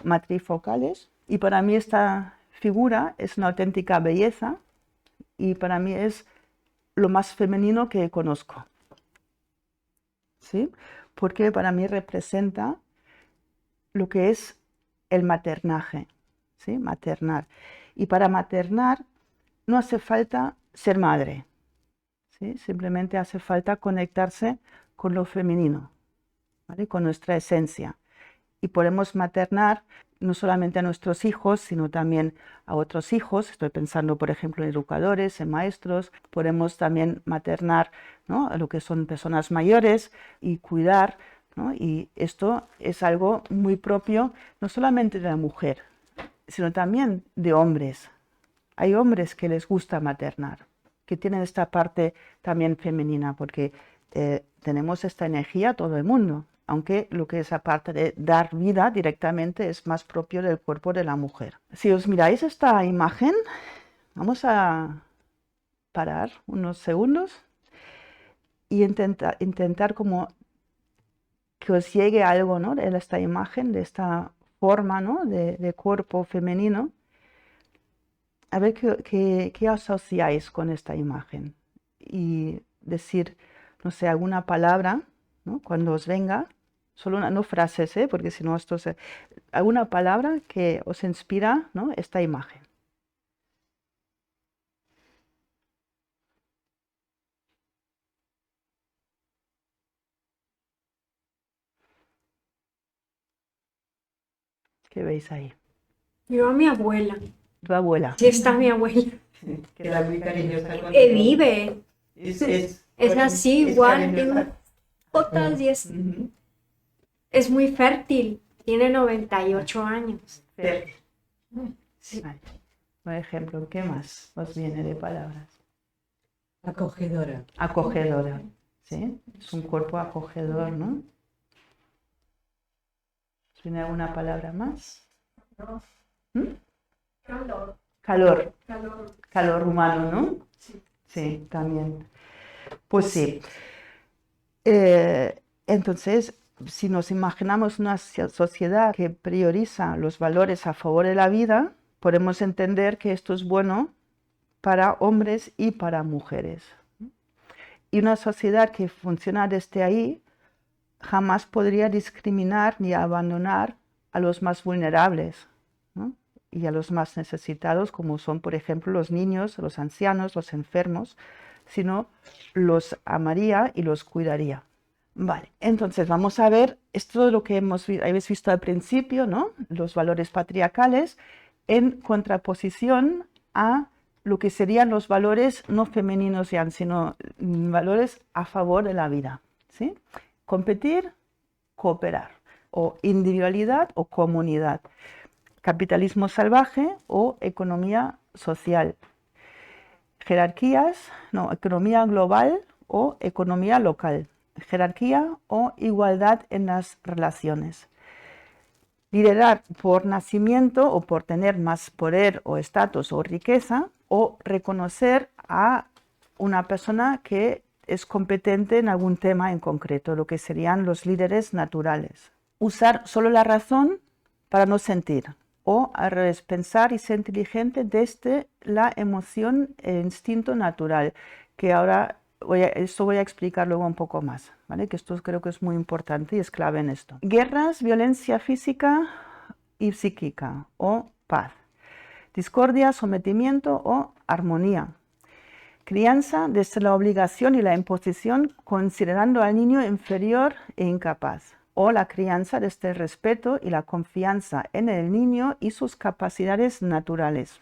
matrifocales, y para mí esta figura es una auténtica belleza y para mí es lo más femenino que conozco, ¿sí? Porque para mí representa lo que es el maternaje, ¿sí? Maternar. Y para maternar no hace falta ser madre, ¿sí? Simplemente hace falta conectarse con lo femenino, ¿vale? Con nuestra esencia. Y podemos maternar no solamente a nuestros hijos, sino también a otros hijos. Estoy pensando, por ejemplo, en educadores, en maestros. Podemos también maternar, ¿no?, a lo que son personas mayores y cuidar, ¿no? Y esto es algo muy propio, no solamente de la mujer, sino también de hombres. Hay hombres que les gusta maternar, que tienen esta parte también femenina, porque tenemos esta energía todo el mundo, aunque lo que es aparte de dar vida directamente es más propio del cuerpo de la mujer. Si os miráis esta imagen, vamos a parar unos segundos y intentar como que os llegue algo, ¿no?, de esta imagen, de esta forma, ¿no?, de cuerpo femenino. A ver qué asociáis con esta imagen y decir, no sé, alguna palabra, ¿no?, cuando os venga, solo no frases, porque si no esto alguna palabra que os inspira, ¿no?, esta imagen. ¿Qué veis ahí? Yo a mi abuela. Tu abuela. Sí está mi abuela. Que era muy cariñosa con Vive. Es así es igual, cariñosa. tiene botas y es muy fértil. Tiene 98 años. Vale. Por ejemplo, ¿qué más os viene de palabras? Acogedora. Acogedora, ¿sí? Es un cuerpo acogedor, ¿no? ¿Os viene alguna palabra más? ¿Mm? Calor. Calor humano, ¿no? Sí, también. Pues sí. Entonces, si nos imaginamos una sociedad que prioriza los valores a favor de la vida, podemos entender que esto es bueno para hombres y para mujeres. Y una sociedad que funciona desde ahí jamás podría discriminar ni abandonar a los más vulnerables, ¿no? Y a los más necesitados, como son, por ejemplo, los niños, los ancianos, los enfermos, sino los amaría y los cuidaría. Vale, entonces vamos a ver esto de lo que habéis visto al principio, ¿no? Los valores patriarcales en contraposición a lo que serían los valores no femeninos ya, sino valores a favor de la vida, ¿sí? Competir, cooperar, o individualidad o comunidad, capitalismo salvaje o economía social, jerarquías, no, economía global o economía local, jerarquía o igualdad en las relaciones. Liderar por nacimiento o por tener más poder o estatus o riqueza, o reconocer a una persona que es competente en algún tema en concreto, lo que serían los líderes naturales. Usar solo la razón para no sentir, o al revés, pensar y ser inteligente desde la emoción e instinto natural, que ahora esto voy a explicar luego un poco más, ¿vale? Que esto creo que es muy importante y es clave en esto. Guerras, violencia física y psíquica, o paz. Discordia, sometimiento o armonía. Crianza desde la obligación y la imposición, considerando al niño inferior e incapaz. O la crianza desde el respeto y la confianza en el niño y sus capacidades naturales.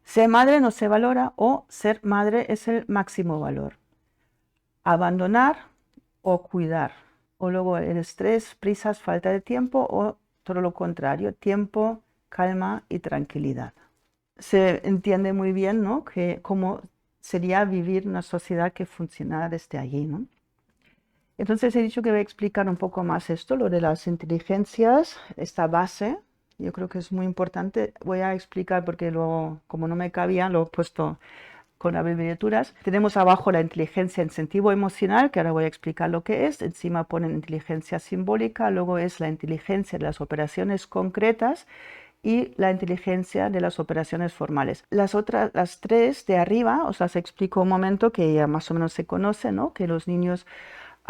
Ser madre no se valora, o ser madre es el máximo valor. Abandonar o cuidar. O luego el estrés, prisas, falta de tiempo, o todo lo contrario, tiempo, calma y tranquilidad. Se entiende muy bien, ¿no?, que cómo sería vivir una sociedad que funcionara desde allí, ¿no? Entonces he dicho que voy a explicar un poco más esto, lo de las inteligencias, esta base. Yo creo que es muy importante. Voy a explicar porque luego, como no me cabía, lo he puesto con abreviaturas. Tenemos abajo la inteligencia incentivo emocional, que ahora voy a explicar lo que es. Encima ponen inteligencia simbólica, luego es la inteligencia de las operaciones concretas y la inteligencia de las operaciones formales. Las tres de arriba, os las explico un momento, que ya más o menos se conocen, ¿no? Que los niños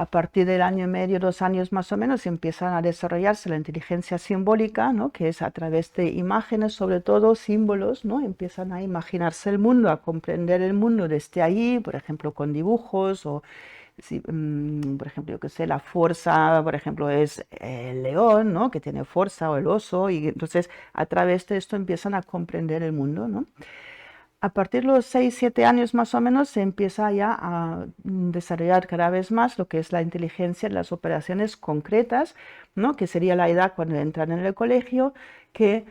a partir del año y medio, 2 años más o menos, empiezan a desarrollarse la inteligencia simbólica, ¿no? Que es a través de imágenes, sobre todo símbolos, ¿no? Empiezan a imaginarse el mundo, a comprender el mundo desde allí, por ejemplo, con dibujos, o si, por ejemplo, yo que sé, la fuerza, por ejemplo, es el león, ¿no?, que tiene fuerza, o el oso, y entonces a través de esto empiezan a comprender el mundo, ¿no? A partir de los 6, 7 años más o menos se empieza ya a desarrollar cada vez más lo que es la inteligencia en las operaciones concretas, ¿no?, que sería la edad cuando entran en el colegio, que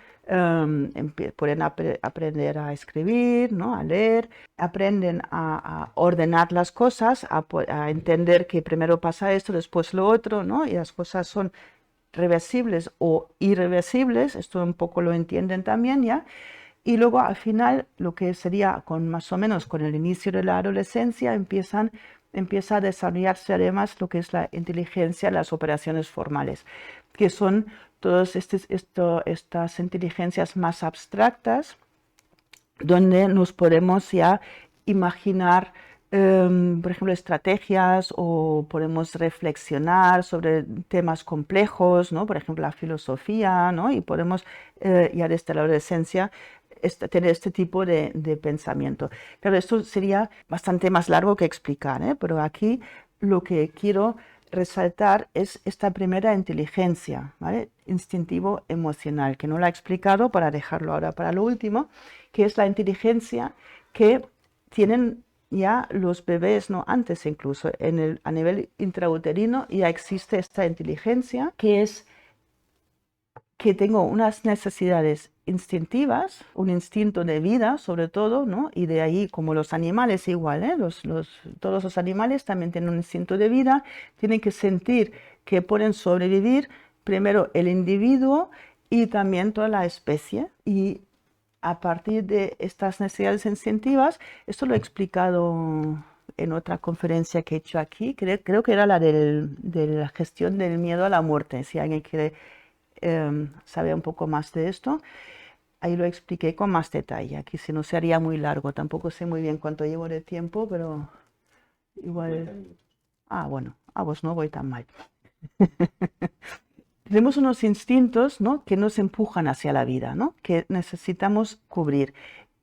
pueden aprender a escribir, ¿no?, a leer, aprenden a ordenar las cosas, a entender que primero pasa esto, después lo otro, ¿no?, y las cosas son reversibles o irreversibles, esto un poco lo entienden también ya. Y luego al final, lo que sería más o menos con el inicio de la adolescencia, empieza a desarrollarse además lo que es la inteligencia, las operaciones formales, que son todas estas inteligencias más abstractas, donde nos podemos ya imaginar, por ejemplo, estrategias, o podemos reflexionar sobre temas complejos, ¿no?, por ejemplo, la filosofía, ¿no?, y podemos ya desde la adolescencia tener este tipo de pensamiento. Claro, esto sería bastante más largo que explicar, ¿eh? Pero aquí lo que quiero resaltar es esta primera inteligencia, ¿vale?, instintivo emocional, que no la he explicado para dejarlo ahora para lo último, que es la inteligencia que tienen ya los bebés, no antes incluso, a nivel intrauterino ya existe esta inteligencia, que es que tengo unas necesidades instintivas, un instinto de vida sobre todo, ¿no? Y de ahí, como los animales igual, ¿eh? Todos los animales también tienen un instinto de vida, tienen que sentir que pueden sobrevivir primero el individuo y también toda la especie. Y a partir de estas necesidades instintivas, esto lo he explicado en otra conferencia que he hecho aquí, creo que era la de la gestión del miedo a la muerte, si alguien quiere saber un poco más de esto. Ahí lo expliqué con más detalle. Aquí si no sería muy largo. Tampoco sé muy bien cuánto llevo de tiempo, pero igual... Ah, bueno. Ah, pues no voy tan mal. Tenemos unos instintos, ¿no?, que nos empujan hacia la vida, ¿no?, que necesitamos cubrir.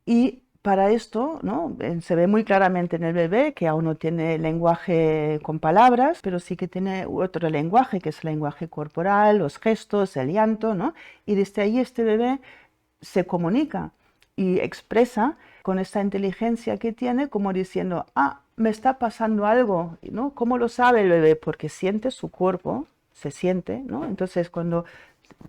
Y para esto, ¿no?, se ve muy claramente en el bebé que aún no tiene lenguaje con palabras, pero sí que tiene otro lenguaje, que es el lenguaje corporal, los gestos, el llanto, ¿no? Y desde ahí este bebé se comunica y expresa con esta inteligencia que tiene, como diciendo, ah, me está pasando algo, ¿no? ¿Cómo lo sabe el bebé? Porque siente su cuerpo, se siente, ¿no? Entonces cuando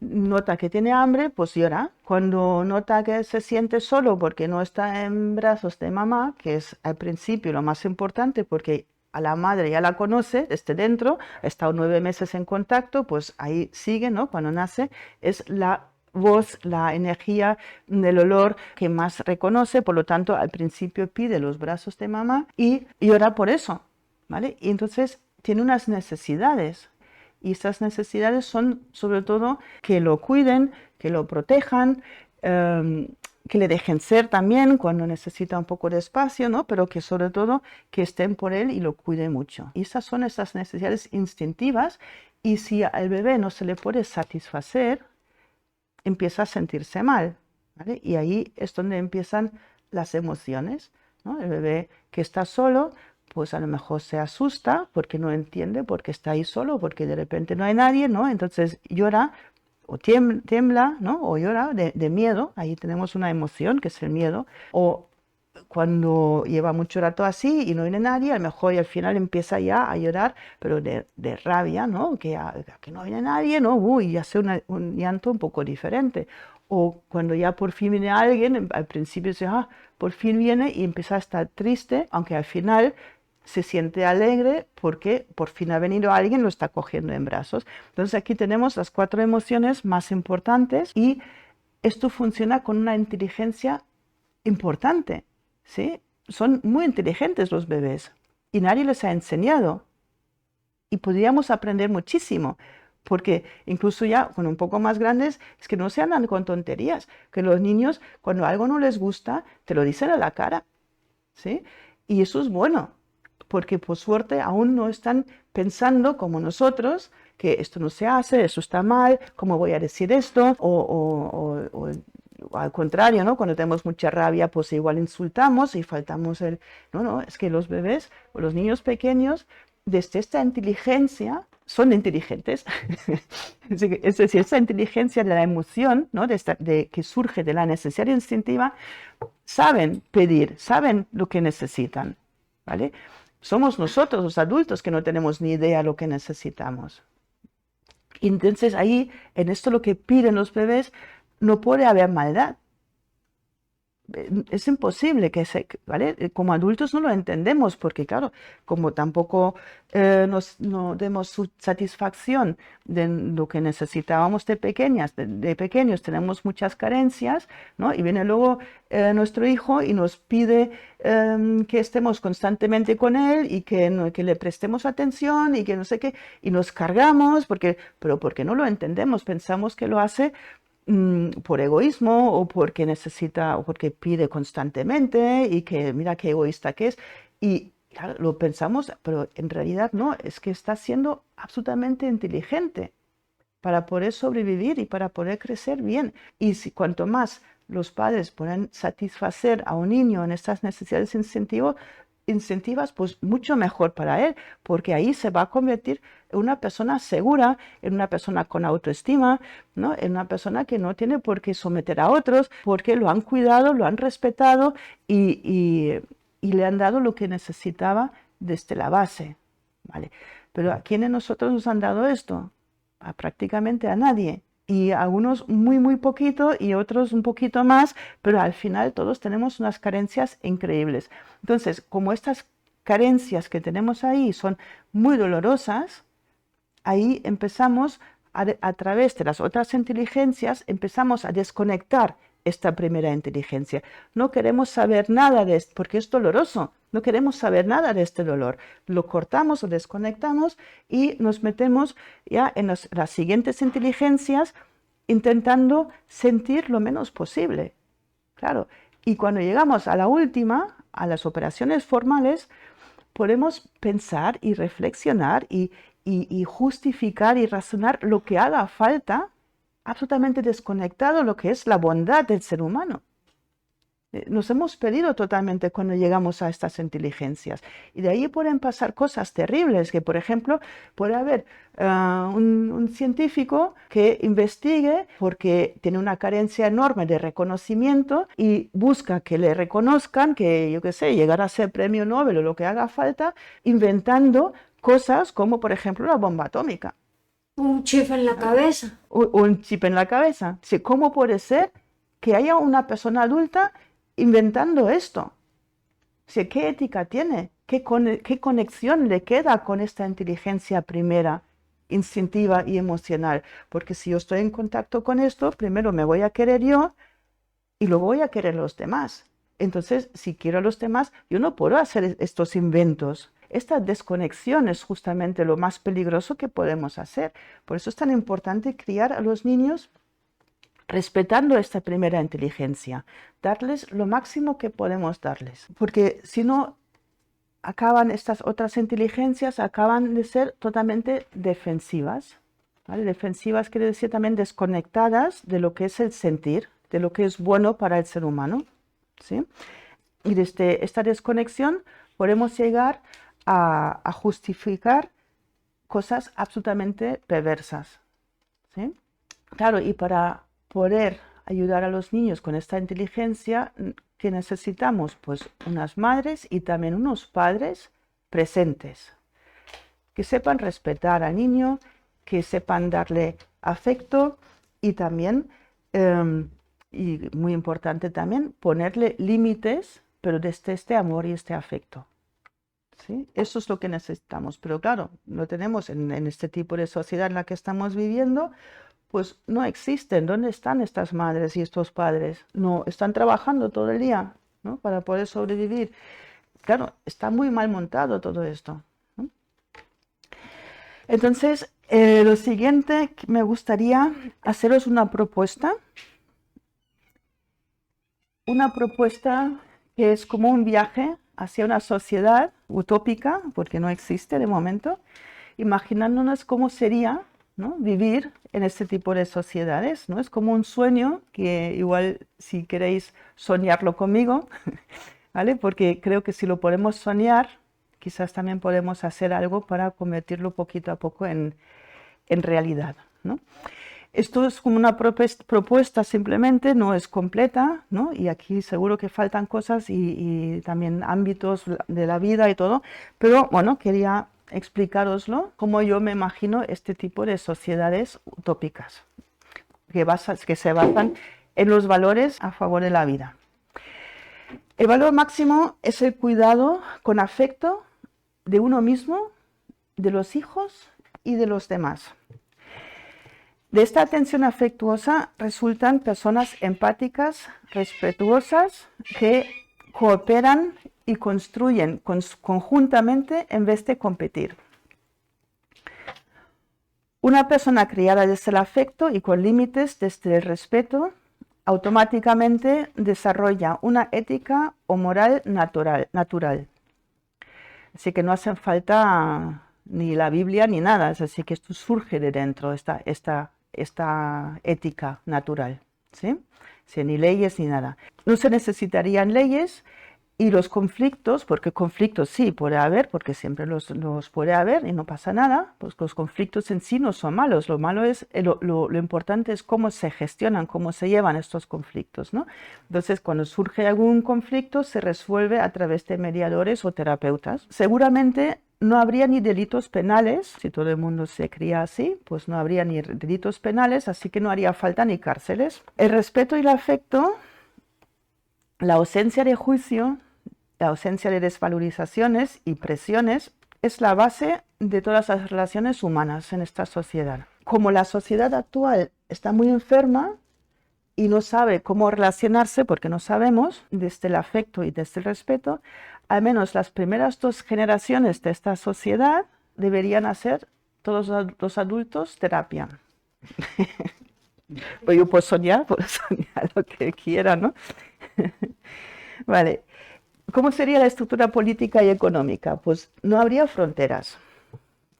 nota que tiene hambre, pues llora. Cuando nota que se siente solo porque no está en brazos de mamá, que es al principio lo más importante, porque a la madre ya la conoce desde dentro, ha estado 9 meses en contacto, pues ahí sigue, ¿no? Cuando nace, es la voz, la energía del olor que más reconoce, por lo tanto al principio pide los brazos de mamá y llora por eso, ¿vale? Y entonces tiene unas necesidades. Y estas necesidades son sobre todo que lo cuiden, que lo protejan, que le dejen ser también cuando necesita un poco de espacio, ¿no? Pero que sobre todo que estén por él y lo cuiden mucho. Y esas son estas necesidades instintivas, y si al bebé no se le puede satisfacer, empieza a sentirse mal, ¿vale? Y ahí es donde empiezan las emociones, ¿no? El bebé que está solo, pues a lo mejor se asusta porque no entiende, porque está ahí solo, porque de repente no hay nadie, ¿no? Entonces llora o tiembla, ¿no? O llora de miedo, ahí tenemos una emoción que es el miedo, o cuando lleva mucho rato así y no viene nadie, a lo mejor y al final empieza ya a llorar, pero de rabia, ¿no? Que no viene nadie, ¿no? Y hace un llanto un poco diferente. O cuando ya por fin viene alguien, al principio dice, ah, por fin viene, y empieza a estar triste, aunque al final se siente alegre porque por fin ha venido alguien, lo está cogiendo en brazos. Entonces aquí tenemos las 4 emociones más importantes, y esto funciona con una inteligencia importante, ¿sí? Son muy inteligentes los bebés y nadie les ha enseñado, y podríamos aprender muchísimo, porque incluso ya con un poco más grandes es que no se andan con tonterías, que los niños cuando algo no les gusta te lo dicen a la cara, ¿sí? Y eso es bueno, porque por suerte aún no están pensando como nosotros, que esto no se hace, eso está mal, ¿cómo voy a decir esto? O al contrario, ¿no? Cuando tenemos mucha rabia, pues igual insultamos y faltamos el... No, es que los bebés o los niños pequeños, desde esta inteligencia, son inteligentes. Es decir, esta inteligencia de la emoción, ¿no? Que surge de la necesidad instintiva, saben pedir, saben lo que necesitan, ¿vale? Somos nosotros los adultos que no tenemos ni idea de lo que necesitamos. Y entonces ahí, en esto lo que piden los bebés, no puede haber maldad. Es imposible ¿vale? Como adultos no lo entendemos, porque claro, como tampoco no demos satisfacción de lo que necesitábamos de pequeños, tenemos muchas carencias, ¿no? Y viene luego nuestro hijo y nos pide que estemos constantemente con él y que le prestemos atención y que no sé qué, y nos cargamos, pero porque no lo entendemos, pensamos que lo hace por egoísmo, o porque necesita, o porque pide constantemente, y que mira qué egoísta que es. Y claro, lo pensamos, pero en realidad no, es que está siendo absolutamente inteligente para poder sobrevivir y para poder crecer bien. Y cuanto más los padres puedan satisfacer a un niño en estas necesidades incentivas, pues mucho mejor para él, porque ahí se va a convertir en una persona segura, en una persona con autoestima, ¿no? En una persona que no tiene por qué someter a otros, porque lo han cuidado, lo han respetado y le han dado lo que necesitaba desde la base, ¿vale? Pero ¿a quiénes nosotros nos han dado esto? Prácticamente a nadie. y algunos muy, muy poquito y otros un poquito más, pero al final todos tenemos unas carencias increíbles. Entonces, como estas carencias que tenemos ahí son muy dolorosas, ahí empezamos a través de las otras inteligencias, empezamos a desconectar esta primera inteligencia. No queremos saber nada de esto, porque es doloroso. No queremos saber nada de este dolor. Lo cortamos o desconectamos y nos metemos ya en las siguientes inteligencias intentando sentir lo menos posible. Claro. Y cuando llegamos a la última, a las operaciones formales, podemos pensar y reflexionar y justificar y razonar lo que haga falta, absolutamente desconectado lo que es la bondad del ser humano. Nos hemos perdido totalmente cuando llegamos a estas inteligencias. Y de ahí pueden pasar cosas terribles, que por ejemplo puede haber un científico que investigue porque tiene una carencia enorme de reconocimiento y busca que le reconozcan, que yo qué sé, llegar a ser premio Nobel o lo que haga falta, inventando cosas como por ejemplo la bomba atómica. Un chip en la cabeza. Un chip en la cabeza. Sí, ¿cómo puede ser que haya una persona adulta inventando esto? Sí, ¿qué ética tiene? ¿Qué conexión le queda con esta inteligencia primera, instintiva y emocional? Porque si yo estoy en contacto con esto, primero me voy a querer yo y luego voy a querer a los demás. Entonces, si quiero a los demás, yo no puedo hacer estos inventos. Esta desconexión es justamente lo más peligroso que podemos hacer. Por eso es tan importante criar a los niños respetando esta primera inteligencia, darles lo máximo que podemos darles. Porque si no, acaban estas otras inteligencias, acaban de ser totalmente defensivas. ¿Vale? Defensivas quiere decir también desconectadas de lo que es el sentir, de lo que es bueno para el ser humano. ¿Sí? Y desde esta desconexión podemos llegar a justificar cosas absolutamente perversas. ¿Sí? Claro, y para poder ayudar a los niños con esta inteligencia, ¿qué necesitamos? Pues unas madres y también unos padres presentes, que sepan respetar al niño, que sepan darle afecto y también, y muy importante también, ponerle límites, pero desde este amor y este afecto. ¿Sí? Eso es lo que necesitamos, pero claro, no tenemos en este tipo de sociedad en la que estamos viviendo, pues no existen. ¿Dónde están estas madres y estos padres? No, están trabajando todo el día, ¿no? Para poder sobrevivir. Claro, está muy mal montado todo esto, ¿no? Entonces, lo siguiente, me gustaría haceros una propuesta que es como un viaje hacia una sociedad utópica, porque no existe de momento, imaginándonos cómo sería, ¿no? Vivir en este tipo de sociedades, ¿no? Es como un sueño que igual si queréis soñarlo conmigo, ¿vale? Porque creo que si lo podemos soñar, quizás también podemos hacer algo para convertirlo poquito a poco en realidad, ¿no? Esto es como una propuesta simplemente, no es completa, ¿no? Y aquí seguro que faltan cosas y también ámbitos de la vida y todo, pero bueno, quería explicaroslo cómo yo me imagino este tipo de sociedades utópicas que se basan en los valores a favor de la vida. El valor máximo es el cuidado con afecto de uno mismo, de los hijos y de los demás. De esta atención afectuosa resultan personas empáticas, respetuosas, que cooperan y construyen conjuntamente en vez de competir. Una persona criada desde el afecto y con límites desde el respeto automáticamente desarrolla una ética o moral natural. Así que no hacen falta ni la Biblia ni nada, es así que esto surge de dentro, esta ética natural, ¿sí? Sí, ni leyes ni nada. No se necesitarían leyes y los conflictos, porque conflictos sí puede haber, porque siempre los puede haber y no pasa nada, pues los conflictos en sí no son malos, lo malo es, lo importante es cómo se gestionan, cómo se llevan estos conflictos, ¿no? Entonces, cuando surge algún conflicto, se resuelve a través de mediadores o terapeutas. Seguramente no habría ni delitos penales, si todo el mundo se cría así, pues no habría ni delitos penales, así que no haría falta ni cárceles. El respeto y el afecto, la ausencia de juicio, la ausencia de desvalorizaciones y presiones es la base de todas las relaciones humanas en esta sociedad. Como la sociedad actual está muy enferma y no sabe cómo relacionarse, porque no sabemos, desde el afecto y desde el respeto, al menos las primeras 2 generaciones de esta sociedad deberían hacer todos los adultos terapia. Pues yo puedo soñar lo que quiera, ¿no? Vale. ¿Cómo sería la estructura política y económica? Pues no habría fronteras,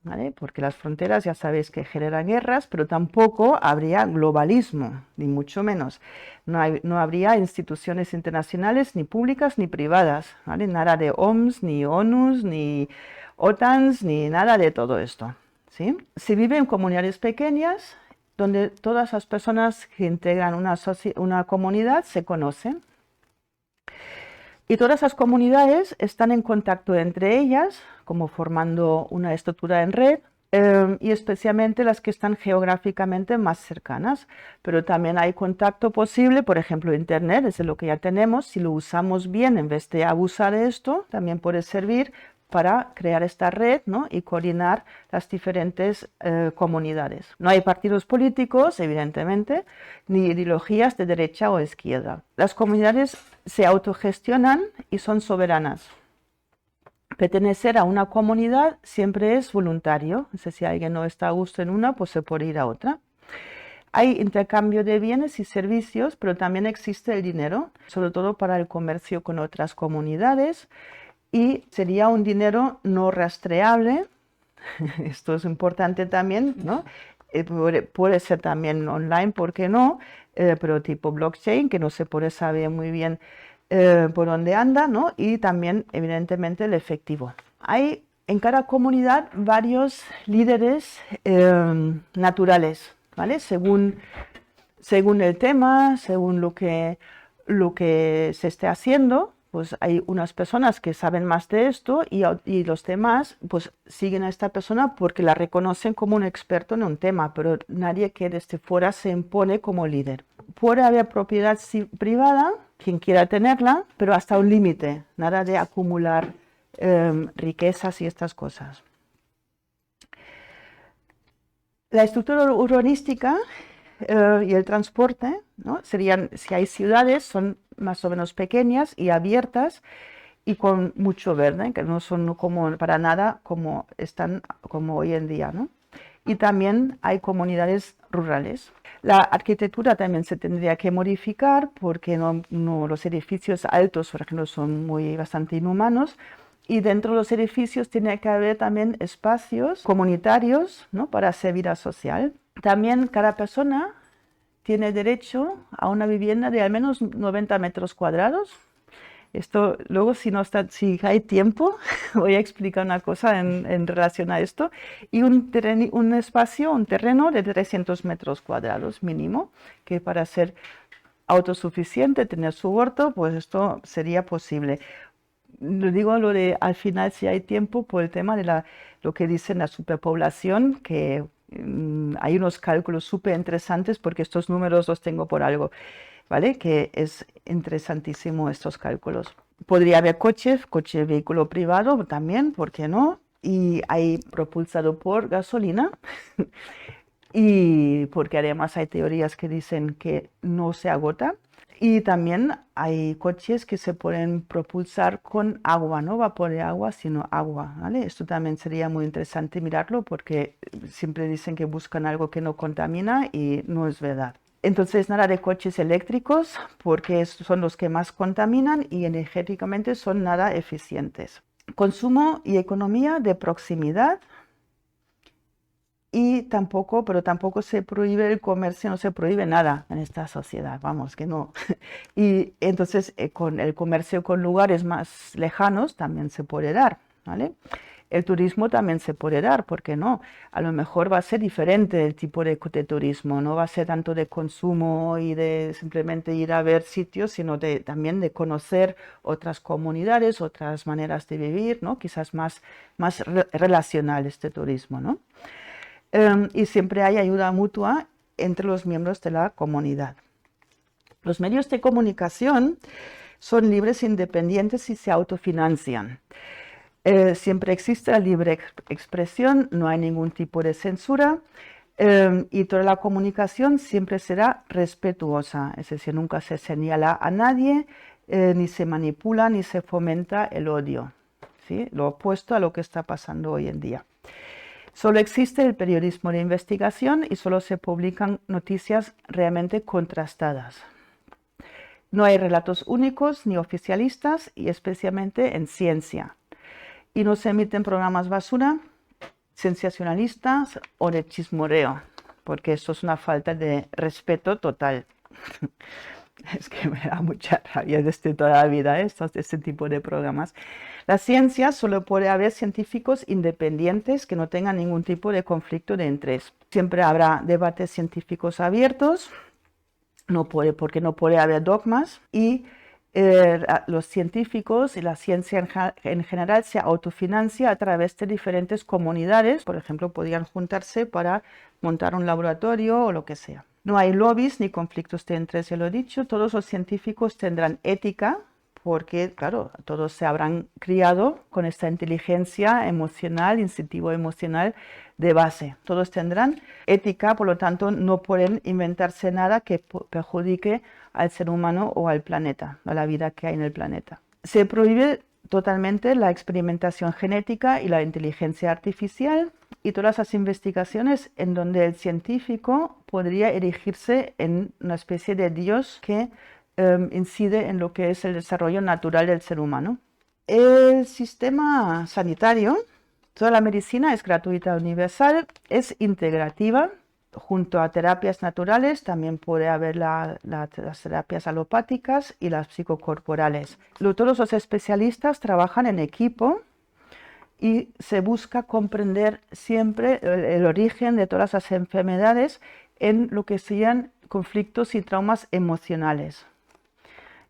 ¿vale? Porque las fronteras ya sabéis que generan guerras, pero tampoco habría globalismo, ni mucho menos. No habría instituciones internacionales, ni públicas ni privadas, ¿vale? Nada de OMS, ni ONUs, ni OTANs, ni nada de todo esto, ¿sí? Se vive en comunidades pequeñas, donde todas las personas que integran una comunidad se conocen. Y todas esas comunidades están en contacto entre ellas, como formando una estructura en red, y especialmente las que están geográficamente más cercanas. Pero también hay contacto posible, por ejemplo, Internet, es lo que ya tenemos. Si lo usamos bien, en vez de abusar de esto, también puede servir para crear esta red, ¿no? Y coordinar las diferentes comunidades. No hay partidos políticos, evidentemente, ni ideologías de derecha o izquierda. Las comunidades se autogestionan y son soberanas. Pertenecer a una comunidad siempre es voluntario. Es decir, si alguien no está a gusto en una, pues se puede ir a otra. Hay intercambio de bienes y servicios, pero también existe el dinero, sobre todo para el comercio con otras comunidades. Y sería un dinero no rastreable, esto es importante también, ¿no? Puede ser también online, ¿por qué no? Pero tipo blockchain, que no se puede saber muy bien por dónde anda, ¿no? Y también, evidentemente, el efectivo. Hay en cada comunidad varios líderes naturales, ¿vale? Según el tema, según lo que se esté haciendo, pues hay unas personas que saben más de esto y los demás pues siguen a esta persona porque la reconocen como un experto en un tema, pero nadie que desde fuera se impone como líder. Puede haber propiedad privada, quien quiera tenerla, pero hasta un límite, nada de acumular riquezas y estas cosas. La estructura urbanística y el transporte, ¿no? Serían, si hay ciudades, son más o menos pequeñas y abiertas y con mucho verde, que no son como, para nada como están como hoy en día, ¿no? Y también hay comunidades rurales. La arquitectura también se tendría que modificar porque los edificios altos, por ejemplo, son bastante inhumanos. Y dentro de los edificios tiene que haber también espacios comunitarios, ¿no? Para hacer vida social. También cada persona tiene derecho a una vivienda de al menos 90 metros cuadrados. Esto, luego, si hay tiempo, voy a explicar una cosa en relación a esto. Y un terreno de 300 metros cuadrados mínimo, que para ser autosuficiente, tener su huerto, pues esto sería posible. Lo digo al final, si hay tiempo, por el tema de lo que dicen la superpoblación, que hay unos cálculos súper interesantes porque estos números los tengo por algo, ¿vale? Que es interesantísimo estos cálculos. Podría haber vehículo privado también, ¿por qué no? Y hay propulsado por gasolina. Y porque además hay teorías que dicen que no se agota. Y también hay coches que se pueden propulsar con agua, no vapor de agua, sino agua, ¿vale? Esto también sería muy interesante mirarlo porque siempre dicen que buscan algo que no contamina y no es verdad. Entonces, nada de coches eléctricos porque son los que más contaminan y energéticamente son nada eficientes. Consumo y economía de proximidad. Y tampoco se prohíbe el comercio, no se prohíbe nada en esta sociedad, vamos, que no. Y entonces con el comercio con lugares más lejanos también se puede dar, ¿vale? El turismo también se puede dar, ¿por qué no? A lo mejor va a ser diferente el tipo de turismo, no va a ser tanto de consumo y de simplemente ir a ver sitios, sino también de conocer otras comunidades, otras maneras de vivir, ¿no? Quizás más relacional este turismo, ¿no? Y siempre hay ayuda mutua entre los miembros de la comunidad. Los medios de comunicación son libres e independientes y se autofinancian. Siempre existe la libre expresión, no hay ningún tipo de censura y toda la comunicación siempre será respetuosa, es decir, nunca se señala a nadie, ni se manipula, ni se fomenta el odio, ¿sí? Lo opuesto a lo que está pasando hoy en día. Solo existe el periodismo de investigación y solo se publican noticias realmente contrastadas. No hay relatos únicos ni oficialistas y especialmente en ciencia. Y no se emiten programas basura, sensacionalistas o de chismorreo, porque esto es una falta de respeto total. Es que me da mucha rabia desde toda la vida este tipo de programas. La ciencia solo puede haber científicos independientes que no tengan ningún tipo de conflicto de interés. Siempre habrá debates científicos abiertos, porque no puede haber dogmas y los científicos y la ciencia en general se autofinancia a través de diferentes comunidades. Por ejemplo, podrían juntarse para montar un laboratorio o lo que sea. No hay lobbies ni conflictos de interés, ya lo he dicho. Todos los científicos tendrán ética porque, claro, todos se habrán criado con esta inteligencia emocional, instintivo emocional de base. Todos tendrán ética, por lo tanto, no pueden inventarse nada que perjudique al ser humano o al planeta, a la vida que hay en el planeta. Se prohíbe totalmente la experimentación genética y la inteligencia artificial y todas las investigaciones en donde el científico podría erigirse en una especie de dios que incide en lo que es el desarrollo natural del ser humano. El sistema sanitario, toda la medicina es gratuita, universal, es integrativa. Junto a terapias naturales también puede haber las terapias alopáticas y las psicocorporales. Todos los especialistas trabajan en equipo y se busca comprender siempre el origen de todas las enfermedades en lo que sean conflictos y traumas emocionales.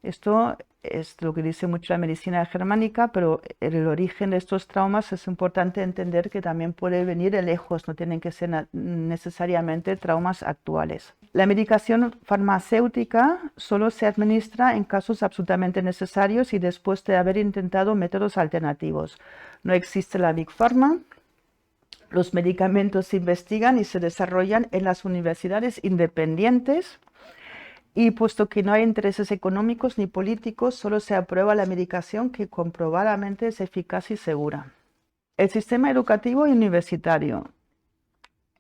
Esto es lo que dice mucho la medicina germánica, pero el origen de estos traumas es importante entender que también puede venir de lejos, no tienen que ser necesariamente traumas actuales. La medicación farmacéutica solo se administra en casos absolutamente necesarios y después de haber intentado métodos alternativos. No existe la Big Pharma. Los medicamentos se investigan y se desarrollan en las universidades independientes. Y puesto que no hay intereses económicos ni políticos, solo se aprueba la medicación que comprobadamente es eficaz y segura. El sistema educativo y universitario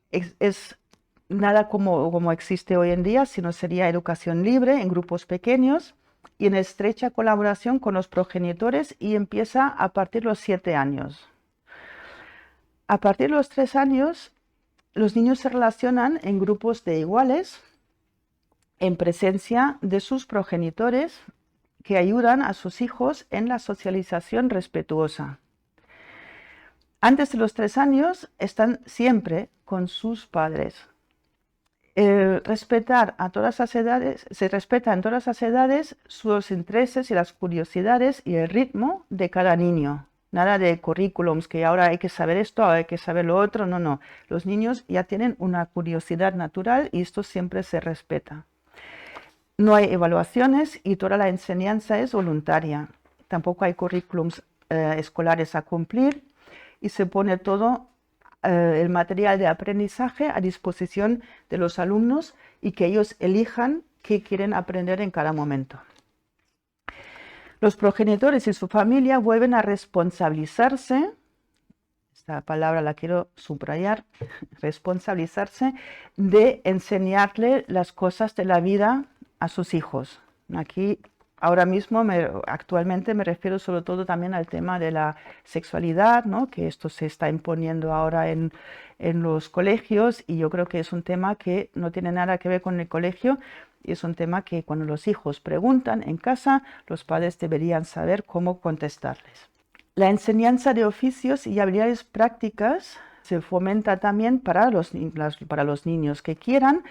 es nada como existe hoy en día, sino sería educación libre en grupos pequeños y en estrecha colaboración con los progenitores y empieza a partir de los 7 años. A partir de los 3 años, los niños se relacionan en grupos de iguales, en presencia de sus progenitores que ayudan a sus hijos en la socialización respetuosa. Antes de los 3 años están siempre con sus padres. Respetar a todas las edades, se respeta en todas las edades sus intereses y las curiosidades y el ritmo de cada niño. Nada de currículums, que ahora hay que saber esto, ahora hay que saber lo otro. No, no. Los niños ya tienen una curiosidad natural y esto siempre se respeta. No hay evaluaciones y toda la enseñanza es voluntaria. Tampoco hay currículums escolares a cumplir y se pone todo el material de aprendizaje a disposición de los alumnos y que ellos elijan qué quieren aprender en cada momento. Los progenitores y su familia vuelven a responsabilizarse, esta palabra la quiero subrayar, responsabilizarse de enseñarle las cosas de la vida a sus hijos. Aquí, ahora mismo, actualmente me refiero sobre todo también al tema de la sexualidad, ¿no? Que esto se está imponiendo ahora en los colegios y yo creo que es un tema que no tiene nada que ver con el colegio y es un tema que cuando los hijos preguntan en casa, los padres deberían saber cómo contestarles. La enseñanza de oficios y habilidades prácticas se fomenta también para los niños que quieran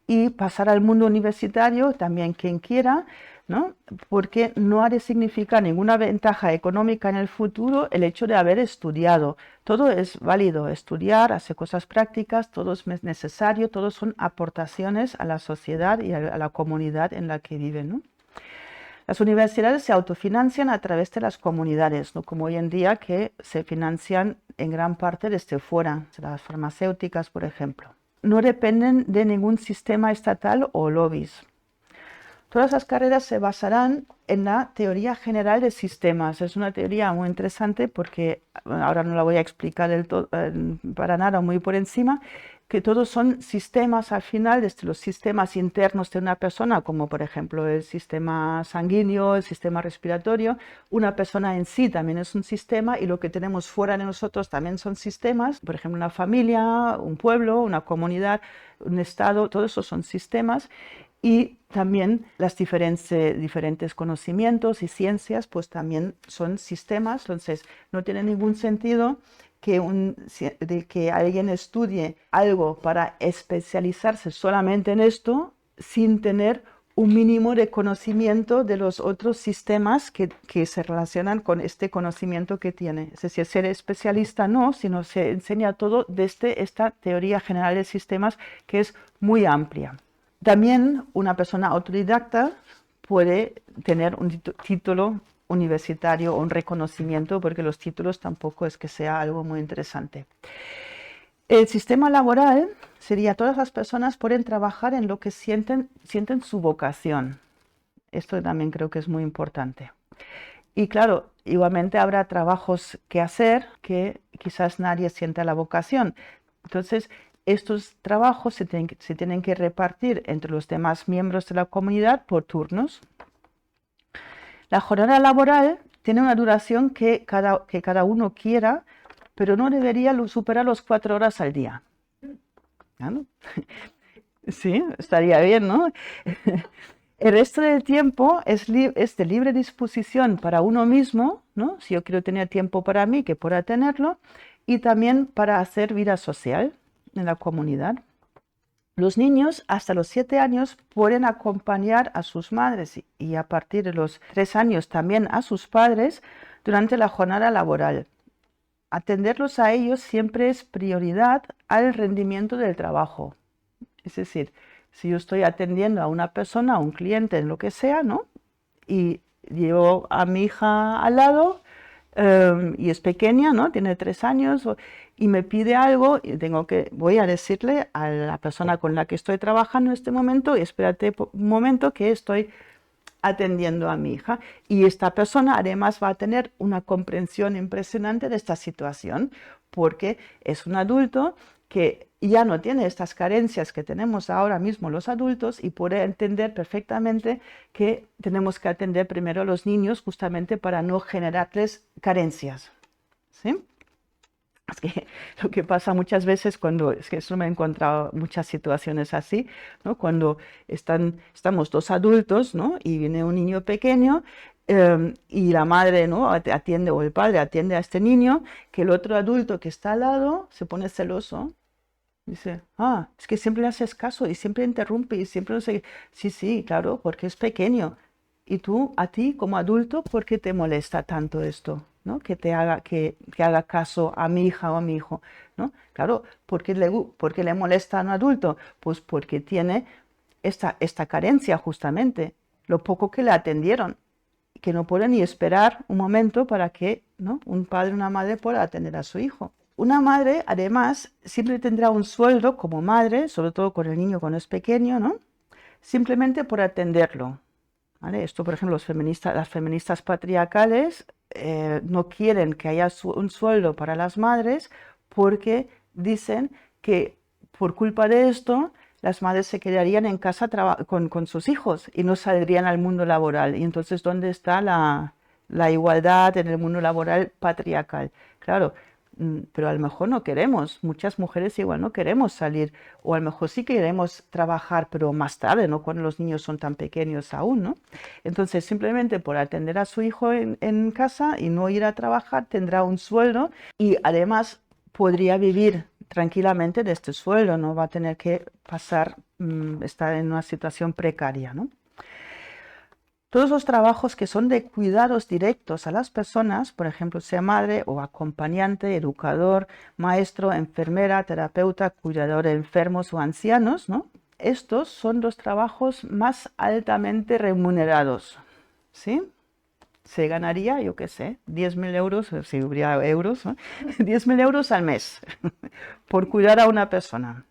y pasar al mundo universitario también quien quiera, ¿no? Porque no ha de significar ninguna ventaja económica en el futuro el hecho de haber estudiado. Todo es válido, estudiar, hacer cosas prácticas, todo es necesario, todos son aportaciones a la sociedad y a la comunidad en la que viven, ¿no? Las universidades se autofinancian a través de las comunidades, no como hoy en día que se financian en gran parte desde fuera, las farmacéuticas, por ejemplo. No dependen de ningún sistema estatal o lobbies. Todas las carreras se basarán en la teoría general de sistemas. Es una teoría muy interesante porque ahora no la voy a explicar para nada, muy por encima, que todos son sistemas al final, desde los sistemas internos de una persona, como por ejemplo el sistema sanguíneo, el sistema respiratorio. Una persona en sí también es un sistema y lo que tenemos fuera de nosotros también son sistemas. Por ejemplo, una familia, un pueblo, una comunidad, un estado, todo eso son sistemas. Y también los diferentes conocimientos y ciencias pues también son sistemas. Entonces no tiene ningún sentido que alguien estudie algo para especializarse solamente en esto sin tener un mínimo de conocimiento de los otros sistemas que se relacionan con este conocimiento que tiene. Es decir, ser especialista no, sino se enseña todo desde esta teoría general de sistemas que es muy amplia. También una persona autodidacta puede tener un título universitario o un reconocimiento, porque los títulos tampoco es que sea algo muy interesante. El sistema laboral sería todas las personas pueden trabajar en lo que sienten su vocación. Esto también creo que es muy importante. Y claro, igualmente habrá trabajos que hacer que quizás nadie sienta la vocación. Entonces, estos trabajos se tienen que repartir entre los demás miembros de la comunidad por turnos. La jornada laboral tiene una duración que cada uno quiera, pero no debería superar las 4 horas al día. ¿No? Sí, estaría bien, ¿no? El resto del tiempo es de libre disposición para uno mismo, ¿no? Si yo quiero tener tiempo para mí, que pueda tenerlo, y también para hacer vida social en la comunidad. Los niños hasta los 7 años pueden acompañar a sus madres y a partir de los 3 años también a sus padres durante la jornada laboral. Atenderlos a ellos siempre es prioridad al rendimiento del trabajo. Es decir, si yo estoy atendiendo a una persona, a un cliente, en lo que sea, ¿no? Y llevo a mi hija al lado y es pequeña, ¿no? Tiene 3 años y me pide algo y voy a decirle a la persona con la que estoy trabajando en este momento, espérate un momento que estoy atendiendo a mi hija. Y esta persona además va a tener una comprensión impresionante de esta situación porque es un adulto que ya no tiene estas carencias que tenemos ahora mismo los adultos y puede entender perfectamente que tenemos que atender primero a los niños justamente para no generarles carencias. ¿Sí? Es que lo que pasa muchas veces es que eso me he encontrado muchas situaciones así, ¿no? Cuando estamos 2 adultos, ¿no? Y viene un niño pequeño y la madre, ¿no? Atiende o el padre atiende a este niño, que el otro adulto que está al lado se pone celoso. Dice, es que siempre le haces caso y siempre interrumpe y siempre no sé qué. Sí, claro, porque es pequeño. Y a ti como adulto, ¿por qué te molesta tanto esto? ¿No? Que haga caso a mi hija o a mi hijo, ¿no? Claro, ¿por qué le molesta a un adulto? Pues porque tiene esta carencia justamente, lo poco que le atendieron, que no puede ni esperar un momento para que, ¿no? Un padre o una madre pueda atender a su hijo. Una madre, además, siempre tendrá un sueldo como madre, sobre todo con el niño cuando es pequeño, ¿no? Simplemente por atenderlo. ¿Vale? Esto, por ejemplo, las feministas patriarcales no quieren que haya un sueldo para las madres porque dicen que por culpa de esto las madres se quedarían en casa con sus hijos y no saldrían al mundo laboral. Y entonces, ¿dónde está la igualdad en el mundo laboral patriarcal? Claro, pero a lo mejor no queremos, muchas mujeres igual no queremos salir, o a lo mejor sí queremos trabajar, pero más tarde, no cuando los niños son tan pequeños aún, ¿no? Entonces, simplemente por atender a su hijo en casa y no ir a trabajar, tendrá un sueldo y además podría vivir tranquilamente de este sueldo, no va a tener que estar en una situación precaria, ¿no? Todos los trabajos que son de cuidados directos a las personas, por ejemplo, sea madre o acompañante, educador, maestro, enfermera, terapeuta, cuidador de enfermos o ancianos, ¿no? Estos son los trabajos más altamente remunerados, ¿sí? Se ganaría, yo qué sé, 10.000 euros, si hubiera euros, ¿no? 10.000 euros al mes por cuidar a una persona.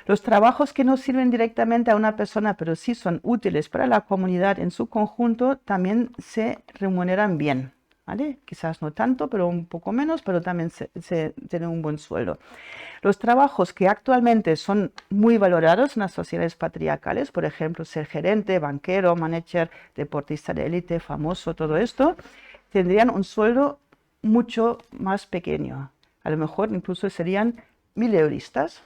Los trabajos que no sirven directamente a una persona, pero sí son útiles para la comunidad en su conjunto, también se remuneran bien, ¿vale? Quizás no tanto, pero un poco menos, pero también se tienen un buen sueldo. Los trabajos que actualmente son muy valorados en las sociedades patriarcales, por ejemplo, ser gerente, banquero, manager, deportista de élite, famoso, todo esto, tendrían un sueldo mucho más pequeño. A lo mejor incluso serían 1.000 euristas.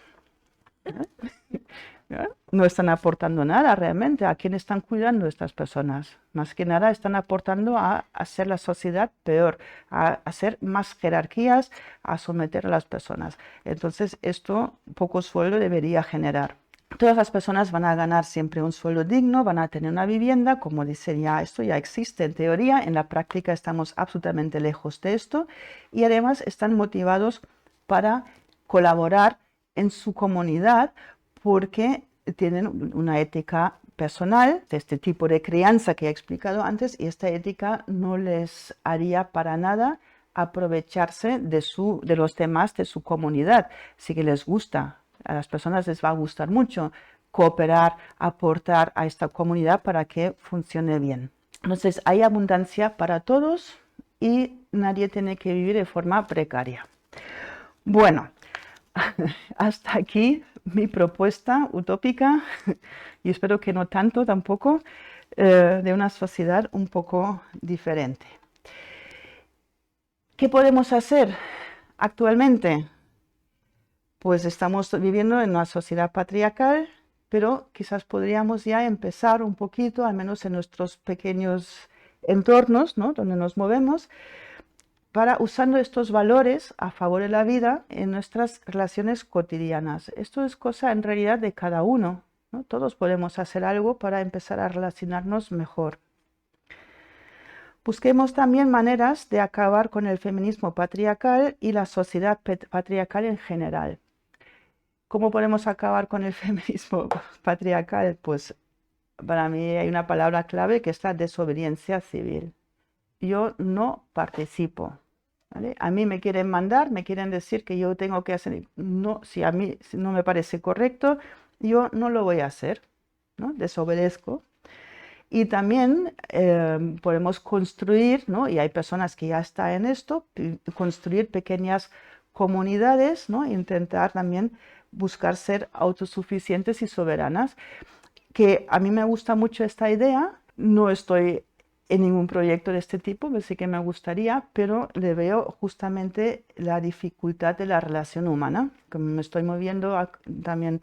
No están aportando nada realmente. ¿A quién están cuidando estas personas? Más que nada están aportando a hacer la sociedad peor, a hacer más jerarquías, a someter a las personas. Entonces, esto poco sueldo debería generar. Todas las personas van a ganar siempre un sueldo digno, van a tener una vivienda, como dicen ya, esto ya existe en teoría, en la práctica estamos absolutamente lejos de esto y además están motivados para colaborar en su comunidad porque tienen una ética personal de este tipo de crianza que he explicado antes y esta ética no les haría para nada aprovecharse de los demás de su comunidad. Sí que les gusta, a las personas les va a gustar mucho cooperar, aportar a esta comunidad para que funcione bien. Entonces hay abundancia para todos y nadie tiene que vivir de forma precaria. Bueno, hasta aquí mi propuesta utópica y espero que no tanto tampoco de una sociedad un poco diferente. ¿Qué podemos hacer actualmente? Pues estamos viviendo en una sociedad patriarcal, pero quizás podríamos ya empezar un poquito, al menos en nuestros pequeños entornos, ¿no?, donde nos movemos, para usando estos valores a favor de la vida en nuestras relaciones cotidianas. Esto es cosa en realidad de cada uno, ¿no? Todos podemos hacer algo para empezar a relacionarnos mejor. Busquemos también maneras de acabar con el feminismo patriarcal y la sociedad patriarcal en general. ¿Cómo podemos acabar con el feminismo patriarcal? Pues para mí hay una palabra clave que es la desobediencia civil. Yo no participo, ¿vale? A mí me quieren mandar, me quieren decir que yo tengo que hacer, no, si a mí no me parece correcto, yo no lo voy a hacer, ¿no? Desobedezco. Y también podemos construir, ¿no?, y hay personas que ya están en esto, construir pequeñas comunidades, ¿no?, intentar también buscar ser autosuficientes y soberanas, que a mí me gusta mucho esta idea. No estoy en ningún proyecto de este tipo, pero sí que me gustaría, pero le veo justamente la dificultad de la relación humana, que me estoy moviendo también